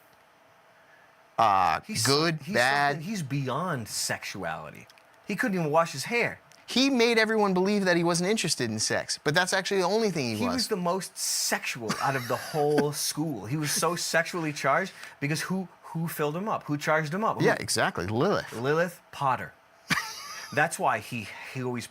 Speaker 4: good, bad.
Speaker 2: He's beyond sexuality. He couldn't even wash his hair.
Speaker 4: He made everyone believe that he wasn't interested in sex, but that's actually the only thing
Speaker 2: He was the most sexual out of the whole school. He was so sexually charged because who filled him up? Who charged him up?
Speaker 4: Yeah, exactly. Lilith.
Speaker 2: Lilith Potter. That's why he always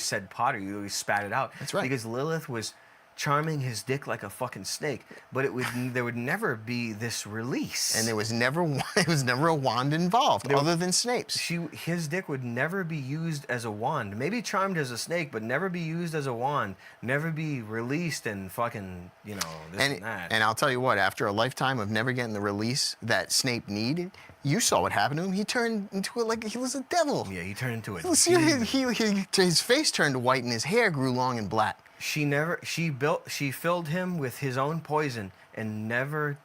Speaker 2: said Potter. He always spat it out.
Speaker 4: That's right.
Speaker 2: Because Lilith was charming his dick like a fucking snake, but there would never be this release.
Speaker 4: And there was never a wand involved other than Snape's.
Speaker 2: His dick would never be used as a wand. Maybe charmed as a snake, but never be used as a wand. Never be released and fucking, this and that.
Speaker 4: And I'll tell you what, after a lifetime of never getting the release that Snape needed, you saw what happened to him. He turned into like he was a devil.
Speaker 2: Yeah, he turned into a
Speaker 4: demon. His face turned white and his hair grew long and black.
Speaker 2: She filled him with his own poison and never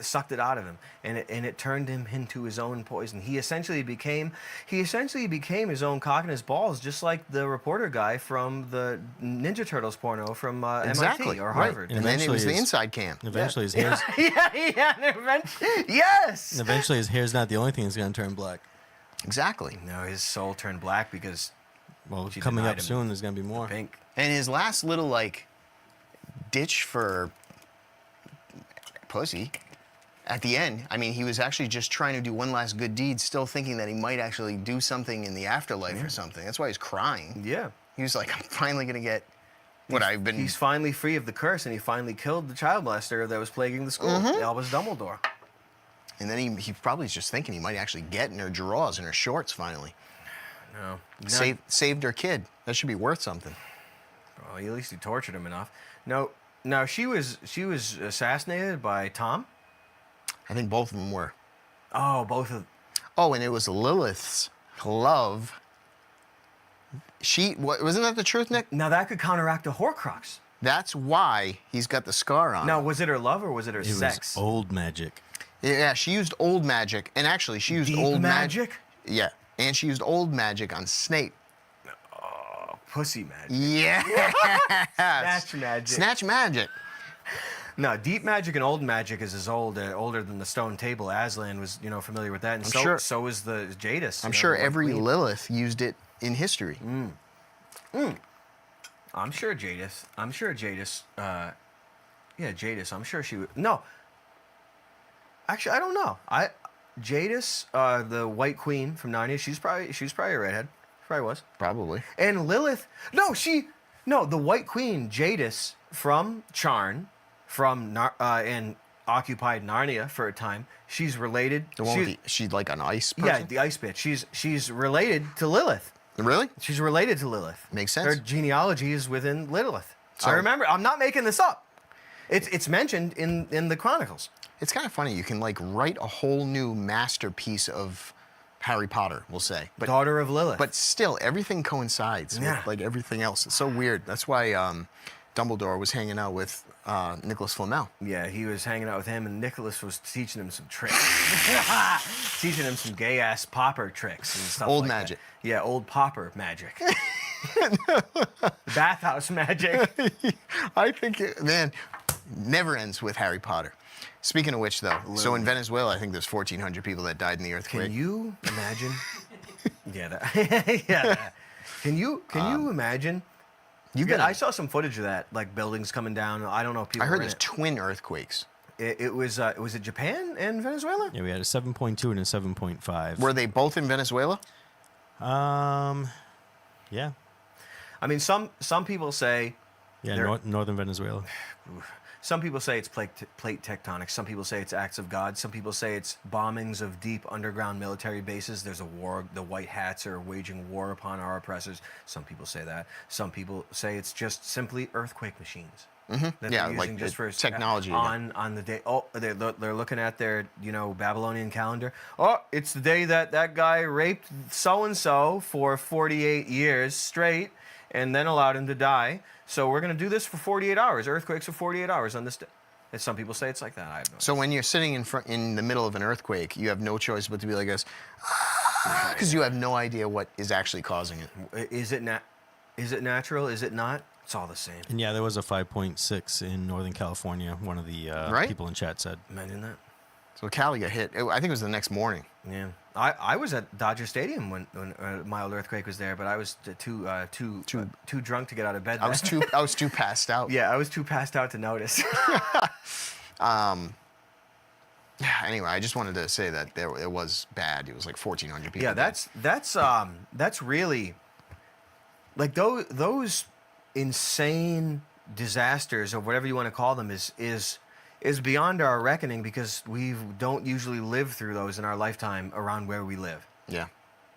Speaker 2: sucked it out of him, and it turned him into his own poison. He essentially became his own cock and his balls, just like the reporter guy from the Ninja Turtles porno from MIT or Harvard.
Speaker 4: Right. And then it was the inside cam.
Speaker 5: Eventually his hair's
Speaker 2: Yes.
Speaker 5: Eventually his hair's not the only thing that's gonna turn black.
Speaker 4: Exactly.
Speaker 2: No, his soul turned black because she
Speaker 5: coming
Speaker 2: denied
Speaker 5: up
Speaker 2: him
Speaker 5: soon there's gonna be more.
Speaker 2: pink.
Speaker 4: And his last little ditch for pussy at the end, I mean, he was actually just trying to do one last good deed, still thinking that he might actually do something in the afterlife or something. That's why he's crying.
Speaker 2: Yeah.
Speaker 4: He was like, I'm finally gonna get what I've been.
Speaker 2: He's finally free of the curse, and he finally killed the child molester that was plaguing the school, Albus Dumbledore.
Speaker 4: And then he probably is just thinking he might actually get in her drawers and her shorts finally.
Speaker 2: No.
Speaker 4: Saved her kid. That should be worth something.
Speaker 2: Well, at least he tortured him enough. No, she was assassinated by Tom.
Speaker 4: I think both of them were.
Speaker 2: Oh, both of.
Speaker 4: Oh, and it was Lilith's glove. Wasn't that the truth, Nick?
Speaker 2: Now that could counteract a Horcrux.
Speaker 4: That's why he's got the scar on.
Speaker 2: Now, was it her love or was it her
Speaker 5: It
Speaker 2: sex?
Speaker 5: was old magic.
Speaker 4: Yeah, she used old magic, and actually she used
Speaker 2: Deep
Speaker 4: old
Speaker 2: magic.
Speaker 4: Yeah, and she used old magic on Snape.
Speaker 2: Pussy magic.
Speaker 4: Yeah.
Speaker 2: Snatch magic.
Speaker 4: Snatch magic.
Speaker 2: No, deep magic and old magic is as older than the stone table. Aslan was, familiar with that, and so was the Jadis.
Speaker 4: I'm sure every Lilith used it in history.
Speaker 2: I'm sure Jadis. Jadis. I'm sure she would. No. Actually, I don't know. Jadis, the White Queen from Narnia. She was probably a redhead. Probably was.
Speaker 4: Probably.
Speaker 2: And Lilith. The White Queen, Jadis from Charn, and occupied Narnia for a time. She's related.
Speaker 4: She's like an ice person?
Speaker 2: Yeah, the ice bitch. She's related to Lilith.
Speaker 4: Really?
Speaker 2: She's related to Lilith.
Speaker 4: Makes sense.
Speaker 2: Her genealogy is within Lilith.
Speaker 4: So,
Speaker 2: I remember. I'm not making this up. It's mentioned in the Chronicles.
Speaker 4: It's kind of funny. You can write a whole new masterpiece of Harry Potter, we'll say. But
Speaker 2: Daughter of Lilith.
Speaker 4: But still, everything coincides with everything else. It's so weird. That's why Dumbledore was hanging out with Nicholas Flamel.
Speaker 2: Yeah, he was hanging out with him, and Nicholas was teaching him some tricks. Teaching him some gay-ass popper tricks and stuff
Speaker 4: Old
Speaker 2: like
Speaker 4: magic.
Speaker 2: That. Yeah, old popper magic. Bathhouse magic.
Speaker 4: I think, never ends with Harry Potter. Speaking of which, though, so in Venezuela, I think there's 1,400 people that died in the earthquake.
Speaker 2: Can you imagine? Yeah. Can you imagine? I saw some footage of that, like buildings coming down. I don't know if people.
Speaker 4: I heard there's twin earthquakes.
Speaker 2: It was it Japan and Venezuela?
Speaker 5: Yeah, we had a 7.2 and a 7.5.
Speaker 4: Were they both in Venezuela?
Speaker 5: Yeah.
Speaker 2: I mean, some people say.
Speaker 5: Yeah, northern Venezuela.
Speaker 2: Some people say it's plate tectonics. Some people say it's acts of God. Some people say it's bombings of deep underground military bases. There's a war. The White Hats are waging war upon our oppressors. Some people say that. Some people say it's just simply earthquake machines.
Speaker 4: Mm-hmm.
Speaker 2: That
Speaker 4: Yeah,
Speaker 2: they're using
Speaker 4: like
Speaker 2: just for
Speaker 4: technology.
Speaker 2: On the day. Oh, they're looking at their Babylonian calendar. Oh, it's the day that guy raped so and so for 48 years straight, and then allowed him to die. So we're going to do this for 48 hours. Earthquakes for 48 hours on this day. And some people say it's like that. I have no idea.
Speaker 4: So when you're sitting in the middle of an earthquake, you have no choice but to be like this, because you have no idea what is actually causing it.
Speaker 2: Is it natural? Is it not? It's all the same.
Speaker 5: And yeah, there was a 5.6 in Northern California. One of the
Speaker 4: Right?
Speaker 5: people in chat said.
Speaker 2: Imagine that.
Speaker 4: So Cali got hit. I think it was the next morning.
Speaker 2: Yeah, I was at Dodger Stadium when a mild earthquake was there, but I was too drunk to get out of bed.
Speaker 4: I was too passed out.
Speaker 2: Yeah, I was too passed out to notice.
Speaker 4: Anyway, I just wanted to say that it was bad. It was like 1,400 people.
Speaker 2: Yeah,
Speaker 4: dead.
Speaker 2: that's really like those insane disasters or whatever you want to call them is beyond our reckoning because we don't usually live through those in our lifetime around where we live.
Speaker 4: Yeah.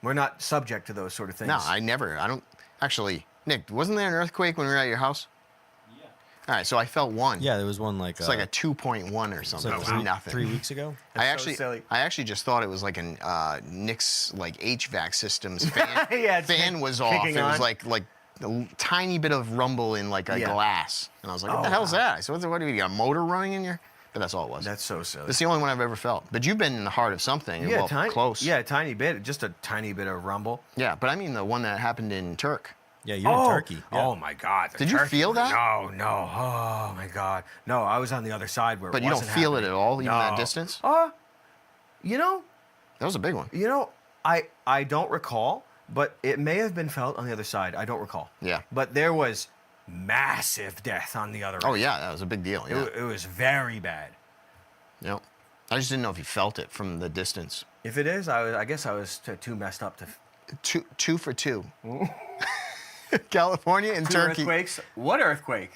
Speaker 2: We're not subject to those sort of things.
Speaker 4: No, I don't. Actually, Nick, wasn't there an earthquake when we were at your house? Yeah. All right, so I felt one.
Speaker 5: Yeah, there was one like.
Speaker 4: It's like a 2.1 or
Speaker 5: it's
Speaker 4: something.
Speaker 5: like
Speaker 4: It was nothing.
Speaker 5: 3 weeks ago.
Speaker 2: That's so silly.
Speaker 4: I actually just thought it was like an Nick's like HVAC system's fan.
Speaker 2: Yeah,
Speaker 4: fan was off.
Speaker 2: kicking
Speaker 4: It was
Speaker 2: on.
Speaker 4: like a tiny bit of rumble in like a
Speaker 2: Yeah.
Speaker 4: glass, and I was like, "What the
Speaker 2: Oh,
Speaker 4: hell's
Speaker 2: wow.
Speaker 4: that?" I said, "What do you got? A motor running in your?" But that's all it was.
Speaker 2: That's so silly.
Speaker 4: That's the only one I've ever felt. But you've been in the heart of something.
Speaker 2: Yeah,
Speaker 4: Well, close.
Speaker 2: Yeah, a tiny bit, just a tiny bit of rumble.
Speaker 4: Yeah, but I mean the one that happened in Turk.
Speaker 5: Yeah, you're in Turkey. Yeah.
Speaker 2: Oh my God! the
Speaker 4: Did you
Speaker 2: Turkey
Speaker 4: feel
Speaker 2: one.
Speaker 4: that?
Speaker 2: No. Oh my God! No, I was on the other side where.
Speaker 4: But
Speaker 2: it
Speaker 4: you don't
Speaker 2: wasn't
Speaker 4: feel
Speaker 2: happening.
Speaker 4: it at all, even that
Speaker 2: No.
Speaker 4: distance?
Speaker 2: You know,
Speaker 4: That was a big one.
Speaker 2: I don't recall, but it may have been felt on the other side. I don't recall.
Speaker 4: Yeah.
Speaker 2: But there was massive death on the other.
Speaker 4: Oh
Speaker 2: end.
Speaker 4: yeah, that was a big deal. Yeah.
Speaker 2: It was very bad.
Speaker 4: Yep. I just didn't know if you felt it from the distance.
Speaker 2: If it is, I guess I was too messed up to.
Speaker 4: Two for two. California and
Speaker 2: Two
Speaker 4: Turkey.
Speaker 2: earthquakes? What earthquake?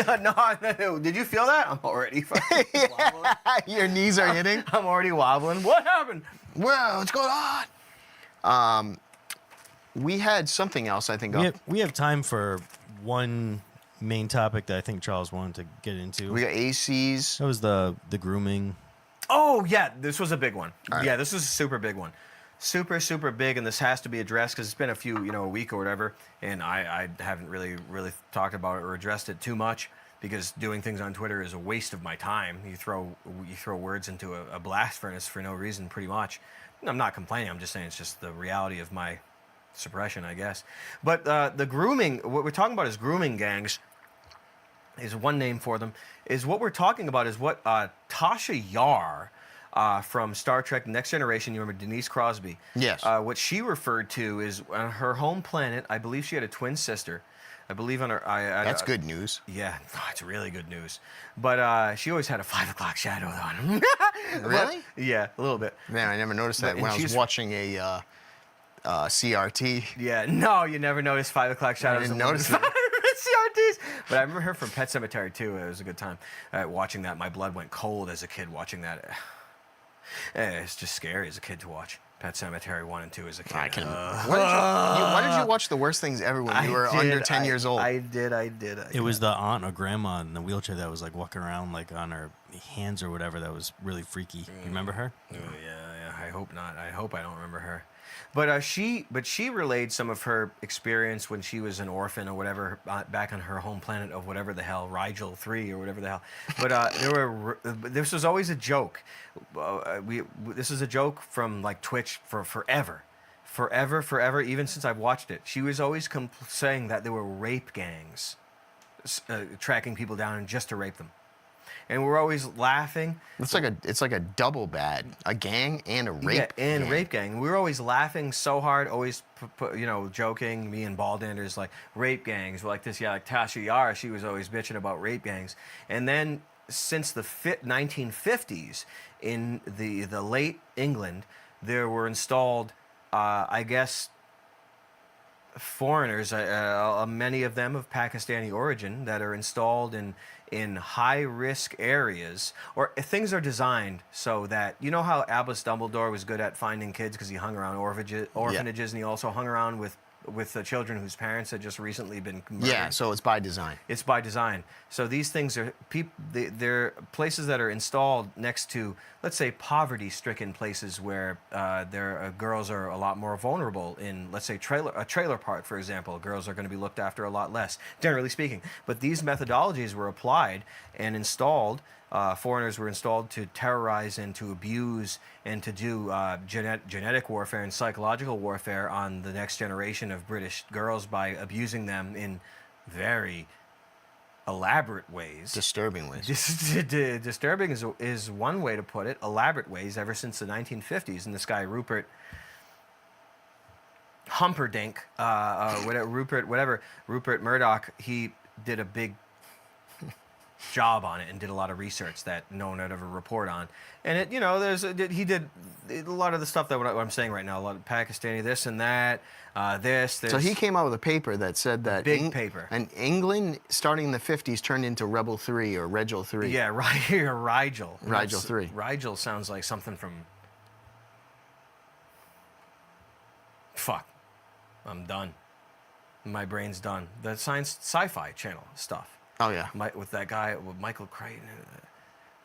Speaker 2: no. Did you feel that? I'm already fucking wobbling.
Speaker 4: Your knees are hitting.
Speaker 2: I'm already wobbling. What happened?
Speaker 4: Whoa, what's going on? We had something else, I think.
Speaker 5: We have time for one main topic that I think Charles wanted to get into.
Speaker 4: We got ACs.
Speaker 5: That was the grooming.
Speaker 2: Oh, yeah. This was a big one.
Speaker 4: right.
Speaker 2: Yeah, this was a super big one. Super big, and this has to be addressed because it's been a week or whatever, and I haven't really talked about it or addressed it too much because doing things on Twitter is a waste of my time. You throw words into a blast furnace for no reason, pretty much. I'm not complaining. I'm just saying it's just the reality of my suppression, I guess. But the grooming, what we're talking about is grooming gangs. Is one name for them. Is what we're talking about is what Tasha Yar. From Star Trek Next Generation, you remember Denise Crosby?
Speaker 4: Yes.
Speaker 2: What she referred to is on her home planet, I believe she had a twin sister. I believe on her...
Speaker 4: That's good news.
Speaker 2: Yeah, it's really good news. But she always had a 5 o'clock shadow on.
Speaker 4: Really?
Speaker 2: Yeah, a little bit.
Speaker 4: Man, I never noticed that
Speaker 2: But-
Speaker 4: when
Speaker 2: and
Speaker 4: I was
Speaker 2: she's-
Speaker 4: watching a CRT.
Speaker 2: Yeah, no, you never noticed 5 o'clock shadows.
Speaker 4: didn't
Speaker 2: on
Speaker 4: notice
Speaker 2: one-
Speaker 4: it.
Speaker 2: CRTs. But I remember her from Pet Cemetery, too. It was a good time. Watching that, my blood went cold as a kid watching that. It's just scary as a kid to watch. Pet Cemetery 1 and 2 as a kid.
Speaker 4: I can. Why did you watch the worst things ever when you were under 10 years old?
Speaker 2: I did.
Speaker 5: It was the aunt or grandma in the wheelchair that was like walking around like on her hands or whatever. That was really freaky. You remember her?
Speaker 2: Oh, yeah. I hope not. I hope I don't remember her. But she relayed some of her experience when she was an orphan or whatever back on her home planet of whatever the hell, Rigel 3 or whatever the hell. But this was always a joke. This is a joke from like Twitch for forever. Forever, even since I've watched it. She was always saying that there were rape gangs tracking people down just to rape them. And we're always laughing.
Speaker 4: It's like a double bad, a gang and a rape.
Speaker 2: Yeah, and
Speaker 4: gang.
Speaker 2: rape gang. We were always laughing so hard, always joking. Me and Baldander's like rape gangs, like this. Yeah, like Tasha Yar, she was always bitching about rape gangs. And then since the 1950s, in the late England, there were installed, I guess, foreigners, many of them of Pakistani origin, that are installed in high-risk areas, or things are designed so that, you know how Albus Dumbledore was good at finding kids because he hung around orphanages, and he also hung around with children whose parents had just recently been murdered.
Speaker 4: Yeah, so it's by design.
Speaker 2: It's by design. So these things are they're places that are installed next to, let's say, poverty-stricken places where girls are a lot more vulnerable. In, let's say, a trailer park, for example, girls are going to be looked after a lot less, generally speaking. But these methodologies were applied and installed. Foreigners were installed to terrorize and to abuse and to do genetic warfare and psychological warfare on the next generation of British girls by abusing them in very elaborate ways.
Speaker 4: Disturbing ways.
Speaker 2: Disturbing is one way to put it. Elaborate ways ever since the 1950s. And this guy, Rupert Humperdinck, Rupert Murdoch, he did a big job on it and did a lot of research that no one would ever report on. And it, he did a lot of the stuff that what I'm saying right now, a lot of Pakistani this and that, this.
Speaker 4: So he came out with a paper that said that
Speaker 2: big paper.
Speaker 4: And England, starting in the 50s, turned into Rebel 3 or Regil 3.
Speaker 2: Yeah, right here, Rigel.
Speaker 4: Rigel 3.
Speaker 2: Rigel sounds like something from. Fuck. I'm done. My brain's done. The sci-fi channel stuff.
Speaker 4: Oh yeah.
Speaker 2: With that guy, with Michael Crichton.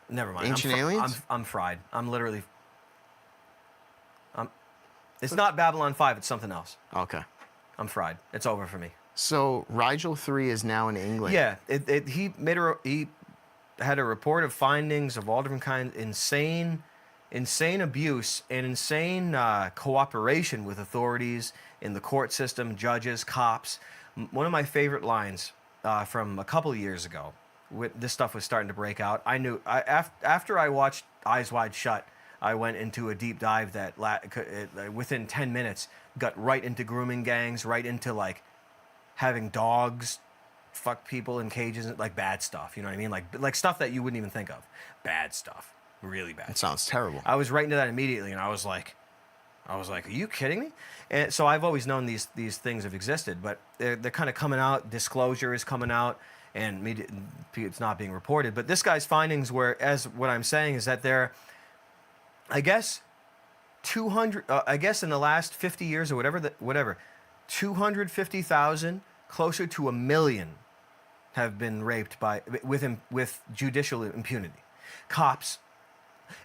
Speaker 2: Never mind.
Speaker 4: Ancient Aliens?
Speaker 2: I'm fried. I'm literally. It's not Babylon 5. It's something else.
Speaker 4: Okay.
Speaker 2: I'm fried. It's over for me.
Speaker 4: So Rigel 3 is now in England.
Speaker 2: Yeah. He had a report of findings of all different kinds, insane abuse and insane cooperation with authorities in the court system, judges, cops. One of my favorite lines from a couple of years ago, this stuff was starting to break out. I knew after I watched Eyes Wide Shut, I went into a deep dive that within 10 minutes got right into grooming gangs, right into like having dogs fuck people in cages, like bad stuff. You know what I mean? Like stuff that you wouldn't even think of. Bad stuff. Really bad.
Speaker 4: It sounds terrible.
Speaker 2: I was right into that immediately, and I was like, are you kidding me? And so I've always known these things have existed, but they're kind of coming out. Disclosure is coming out, and it's not being reported. But this guy's findings were, as what I'm saying is that there, I guess, 200. I guess in the last 50 years or whatever, 250,000, closer to 1 million, have been raped with judicial impunity. Cops.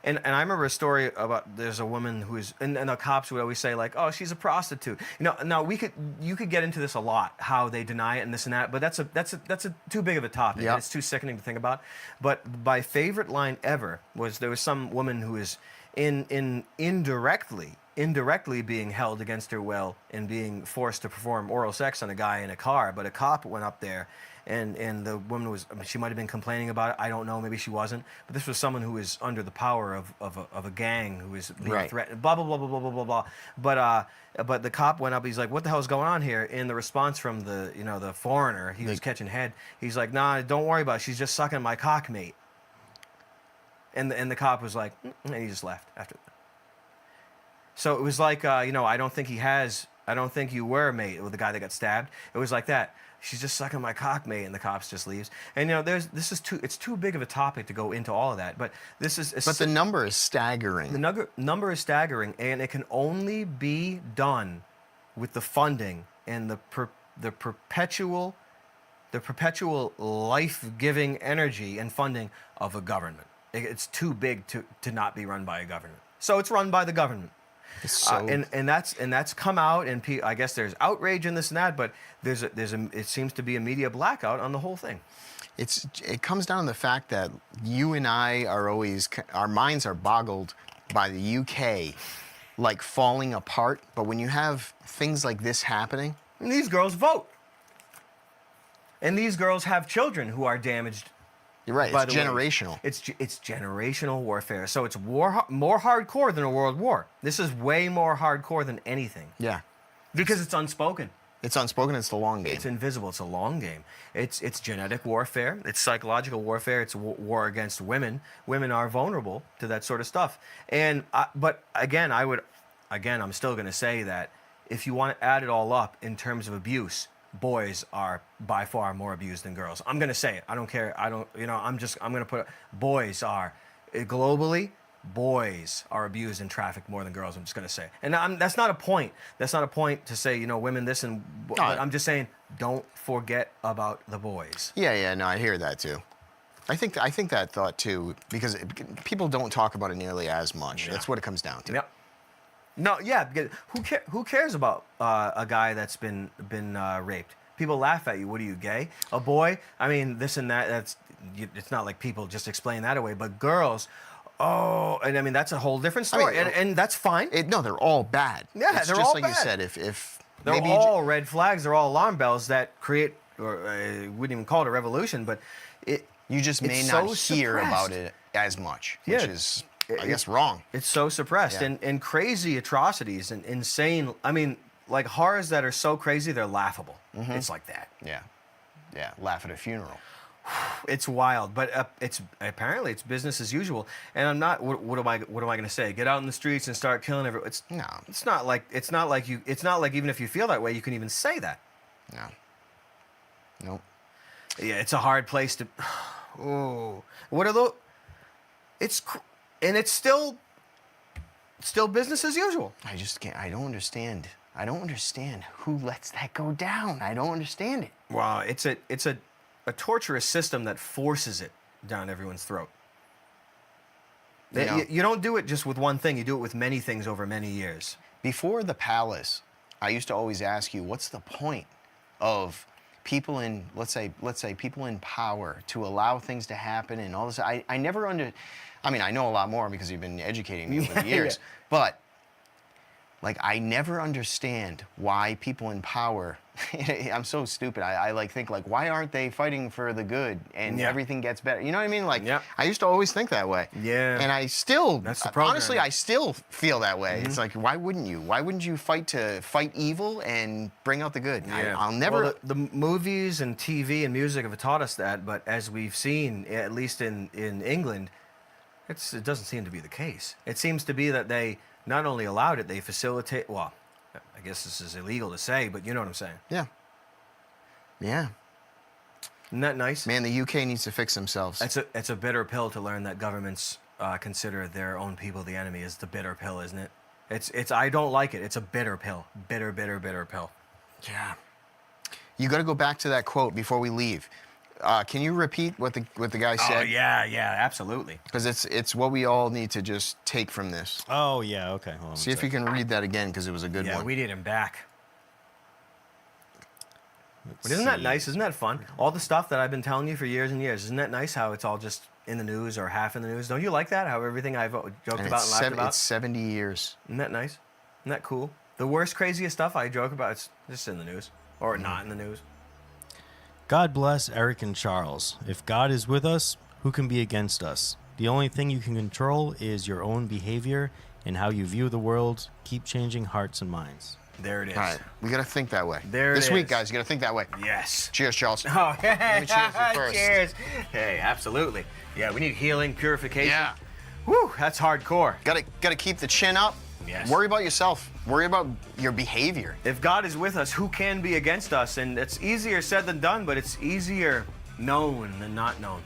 Speaker 2: And I remember a story about there's a woman who's and the cops would always say like, oh, she's a prostitute. Now you could get into this a lot, how they deny it and this and that, but that's a too big of a topic.
Speaker 4: Yep.
Speaker 2: It's too sickening to think about. But my favorite line ever was there was some woman who is indirectly being held against her will and being forced to perform oral sex on a guy in a car, but a cop went up there. And the woman she might have been complaining about it. I don't know. Maybe she wasn't. But this was someone who was under the power of a gang who was being threatened. Blah, blah, blah, blah, blah, blah, blah, blah. But the cop went up. He's like, what the hell's going on here? In the response from the foreigner, he was catching head. He's like, nah, don't worry about it. She's just sucking my cock, mate. And the cop was like, and he just left after that. So it was like, I don't think you were, mate, with the guy that got stabbed. It was like that. She's just sucking my cock, mate, and the cops just leaves. And it's too big of a topic to go into all of that. But this is.
Speaker 4: But the number is staggering.
Speaker 2: The number is staggering, and it can only be done with the funding and the perpetual life-giving energy and funding of a government. It's too big to not be run by a government. So it's run by the government. And that's come out, and I guess there's outrage in this and that, but it seems to be a media blackout on the whole thing.
Speaker 4: It comes down to the fact that you and I our minds are boggled by the UK, like falling apart. But when you have things like this happening,
Speaker 2: and these girls vote, and these girls have children who are damaged.
Speaker 4: You're right. It's generational.
Speaker 2: It's generational warfare. So it's more hardcore than a world war. This is way more hardcore than anything.
Speaker 4: Yeah.
Speaker 2: Because it's unspoken.
Speaker 4: It's unspoken. It's the long game.
Speaker 2: It's invisible. It's a long game. It's genetic warfare. It's psychological warfare. It's war against women. Women are vulnerable to that sort of stuff. But again, I'm still going to say that if you want to add it all up in terms of abuse, boys are by far more abused than girls. I'm going to say it. I don't care. I'm going to put it. Boys are, globally, boys are abused and trafficked more than girls. I'm just going to say it. And that's not a point. That's not a point to say, women this and, but I'm just saying, don't forget about the boys.
Speaker 4: Yeah, no, I hear that too. I think that thought too, because people don't talk about it nearly as much. Yeah. That's what it comes down to.
Speaker 2: Yep. No, yeah, because who cares about a guy that's been raped? People laugh at you. What are you, gay? A boy? I mean, this and that. It's not like people just explain that away. But girls, and I mean that's a whole different story, and that's fine.
Speaker 4: No, they're all bad.
Speaker 2: Yeah,
Speaker 4: it's
Speaker 2: they're
Speaker 4: just
Speaker 2: all
Speaker 4: like
Speaker 2: bad.
Speaker 4: You said. If
Speaker 2: they're all red flags, they're all alarm bells that create or wouldn't even call it a revolution, but
Speaker 4: You just may
Speaker 2: it's
Speaker 4: not
Speaker 2: so
Speaker 4: hear about
Speaker 2: suppressed.
Speaker 4: it as much,
Speaker 2: Yeah.
Speaker 4: which is, I guess, wrong.
Speaker 2: It's so suppressed,
Speaker 4: Yeah.
Speaker 2: and crazy atrocities and insane. I mean, like horrors that are so crazy they're laughable. It's like that.
Speaker 4: Yeah. Yeah. Laugh at a funeral.
Speaker 2: It's wild, but it's apparently it's business as usual. And I'm not. What am I going to say? Get out in the streets and start killing everyone? It's
Speaker 4: No.
Speaker 2: It's not like you. It's not like even if you feel that way, you can even say that.
Speaker 4: No. Nope.
Speaker 2: Yeah, it's a hard place to. Oh, what are those? And it's still business as usual.
Speaker 4: I just can't. I don't understand. I don't understand who lets that go down. I don't understand it.
Speaker 2: Wow, it's a torturous system that forces it down everyone's throat.
Speaker 4: You know-
Speaker 2: You don't do it just with one thing. You do it with many things over many years.
Speaker 4: Before the palace, I used to always ask you, what's the point of people in, let's say people in power to allow things to happen and all this? I never I mean, I know a lot more because you've been educating me over the years,
Speaker 2: Yeah.
Speaker 4: but like, I never understand why people in power, I'm so stupid. I like think like, why aren't they fighting for the good and
Speaker 2: Yeah.
Speaker 4: everything gets better? You know what I mean? Like,
Speaker 2: Yeah.
Speaker 4: I used to always think that way.
Speaker 2: Yeah.
Speaker 4: And I still,
Speaker 2: That's the program.
Speaker 4: honestly, I still feel that way. It's like, why wouldn't you? Why wouldn't you fight evil and bring out the good? I'll never.
Speaker 2: Well, the movies and TV and music have taught us that, but as we've seen, at least in England, it doesn't seem to be the case. It seems to be that they not only allowed it, they facilitate. Well, I guess this is illegal to say, but you know what I'm saying.
Speaker 4: Yeah. Yeah.
Speaker 2: Isn't that nice?
Speaker 4: Man, the UK needs to fix themselves.
Speaker 2: It's a bitter pill to learn that governments consider their own people the enemy. Is the bitter pill, isn't it? It's I don't like it. It's a bitter pill. Bitter, bitter, bitter pill.
Speaker 4: Yeah. You got to go back to that quote before we leave. Can you repeat what the guy said?
Speaker 2: Oh yeah, absolutely.
Speaker 4: Because it's what we all need to just take from this.
Speaker 5: Oh, yeah, okay. Hold on
Speaker 4: See
Speaker 5: a
Speaker 4: if you
Speaker 5: second.
Speaker 4: can read that again, because it was a good
Speaker 2: Yeah,
Speaker 4: one.
Speaker 2: we need him back.
Speaker 5: Let's
Speaker 2: But isn't that
Speaker 5: see.
Speaker 2: nice? Isn't that fun? All the stuff that I've been telling you for years and years. Isn't that nice how it's all just in the news or half in the news? Don't you like that? How everything I've joked
Speaker 4: And
Speaker 2: about and laughed about?
Speaker 4: it's 70 years.
Speaker 2: Isn't that nice? Isn't that cool? The worst, craziest stuff I joke about, it's just in the news. Or not in the news.
Speaker 5: God bless Eric and Charles. If God is with us, who can be against us? The only thing you can control is your own behavior and how you view the world. Keep changing hearts and minds.
Speaker 2: There it is.
Speaker 4: All right, we got to think that way.
Speaker 2: There it
Speaker 4: this week,
Speaker 2: is.
Speaker 4: guys, you got to think that way.
Speaker 2: Yes.
Speaker 4: Cheers, Charles.
Speaker 2: Oh,
Speaker 4: Let me cheers you first.
Speaker 2: Cheers. Hey, absolutely. Yeah, we need healing, purification.
Speaker 4: Yeah.
Speaker 2: Whew, that's hardcore.
Speaker 4: Got to keep the chin up.
Speaker 2: Yes.
Speaker 4: Worry about yourself. Worry about your behavior.
Speaker 2: If God is with us, who can be against us? And it's easier said than done, but it's easier known than not known.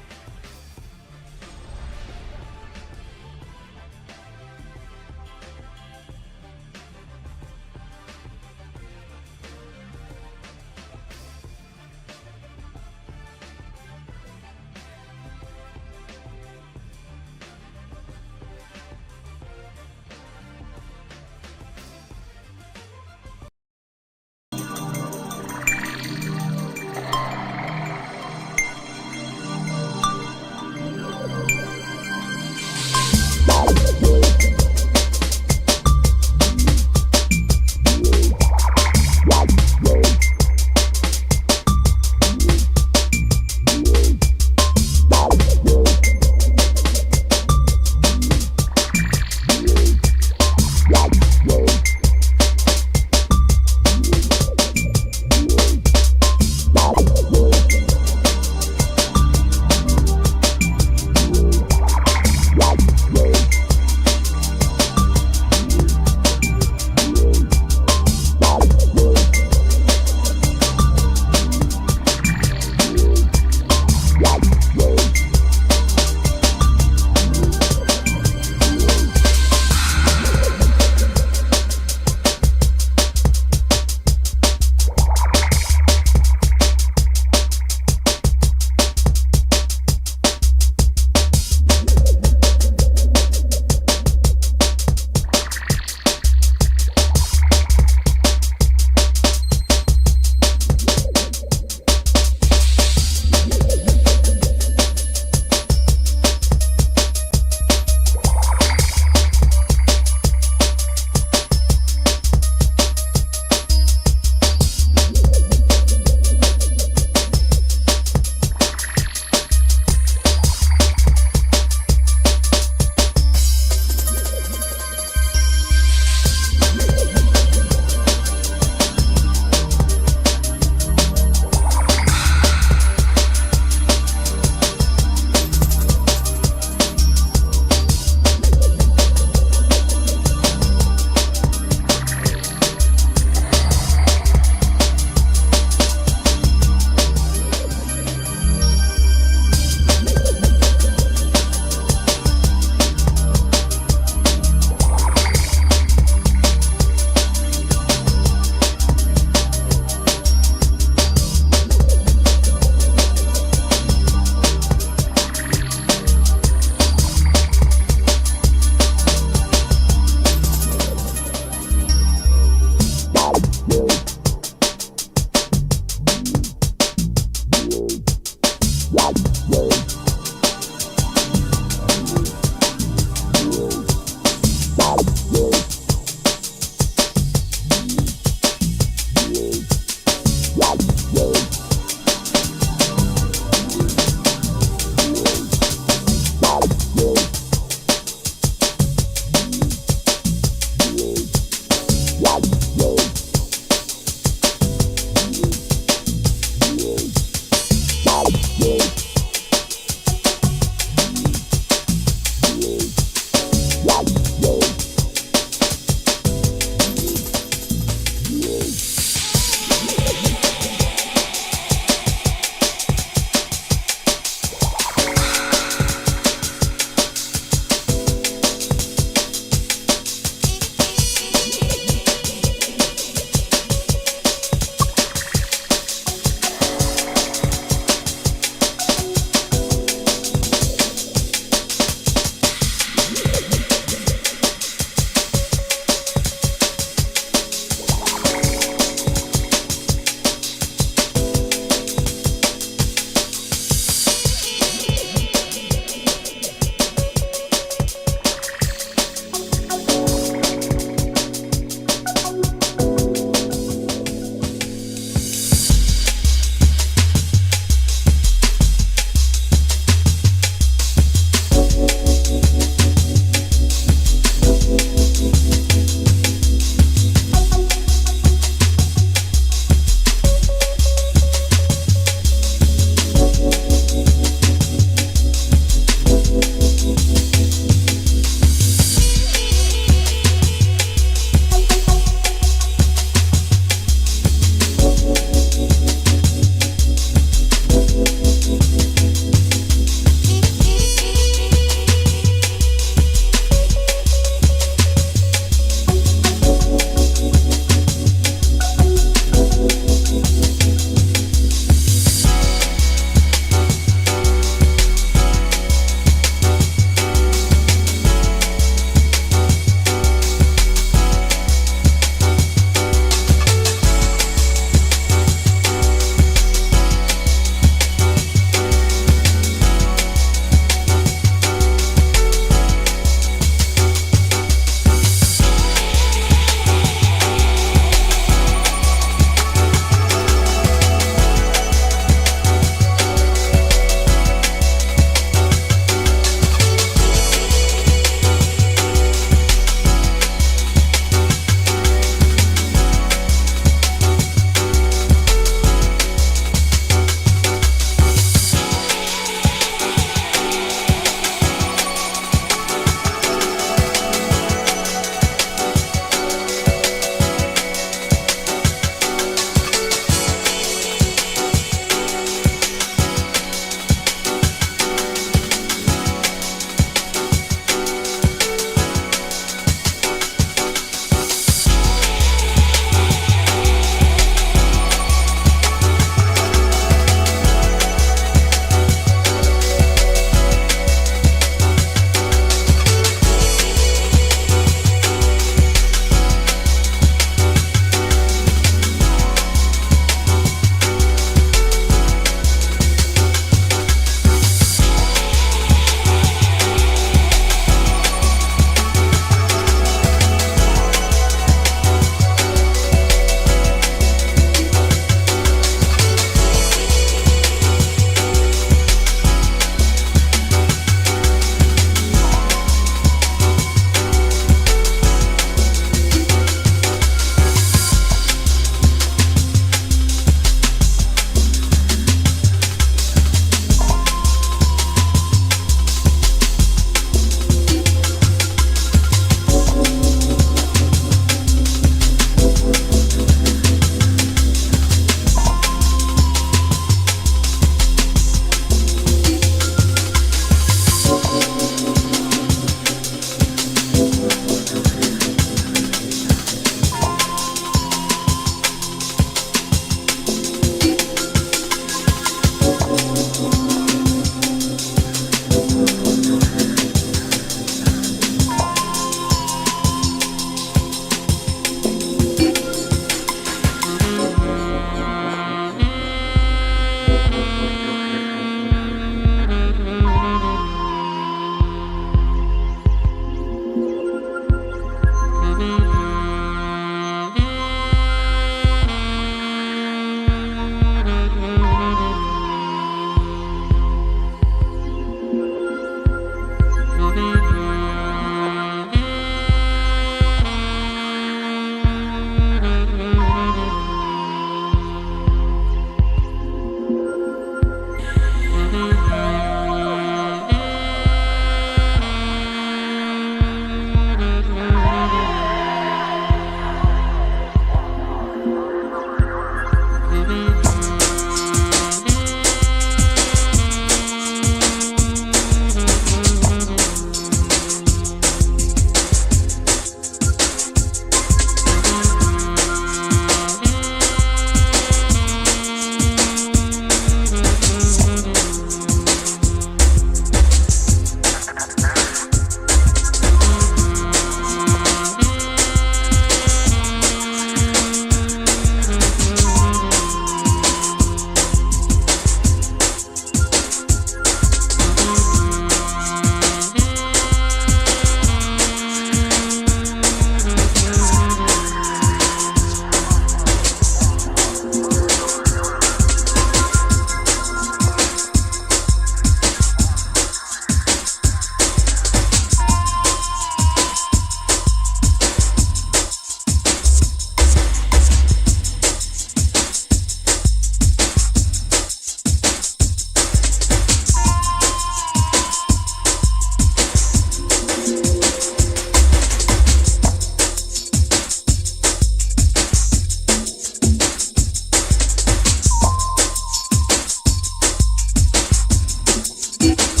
Speaker 3: Bye.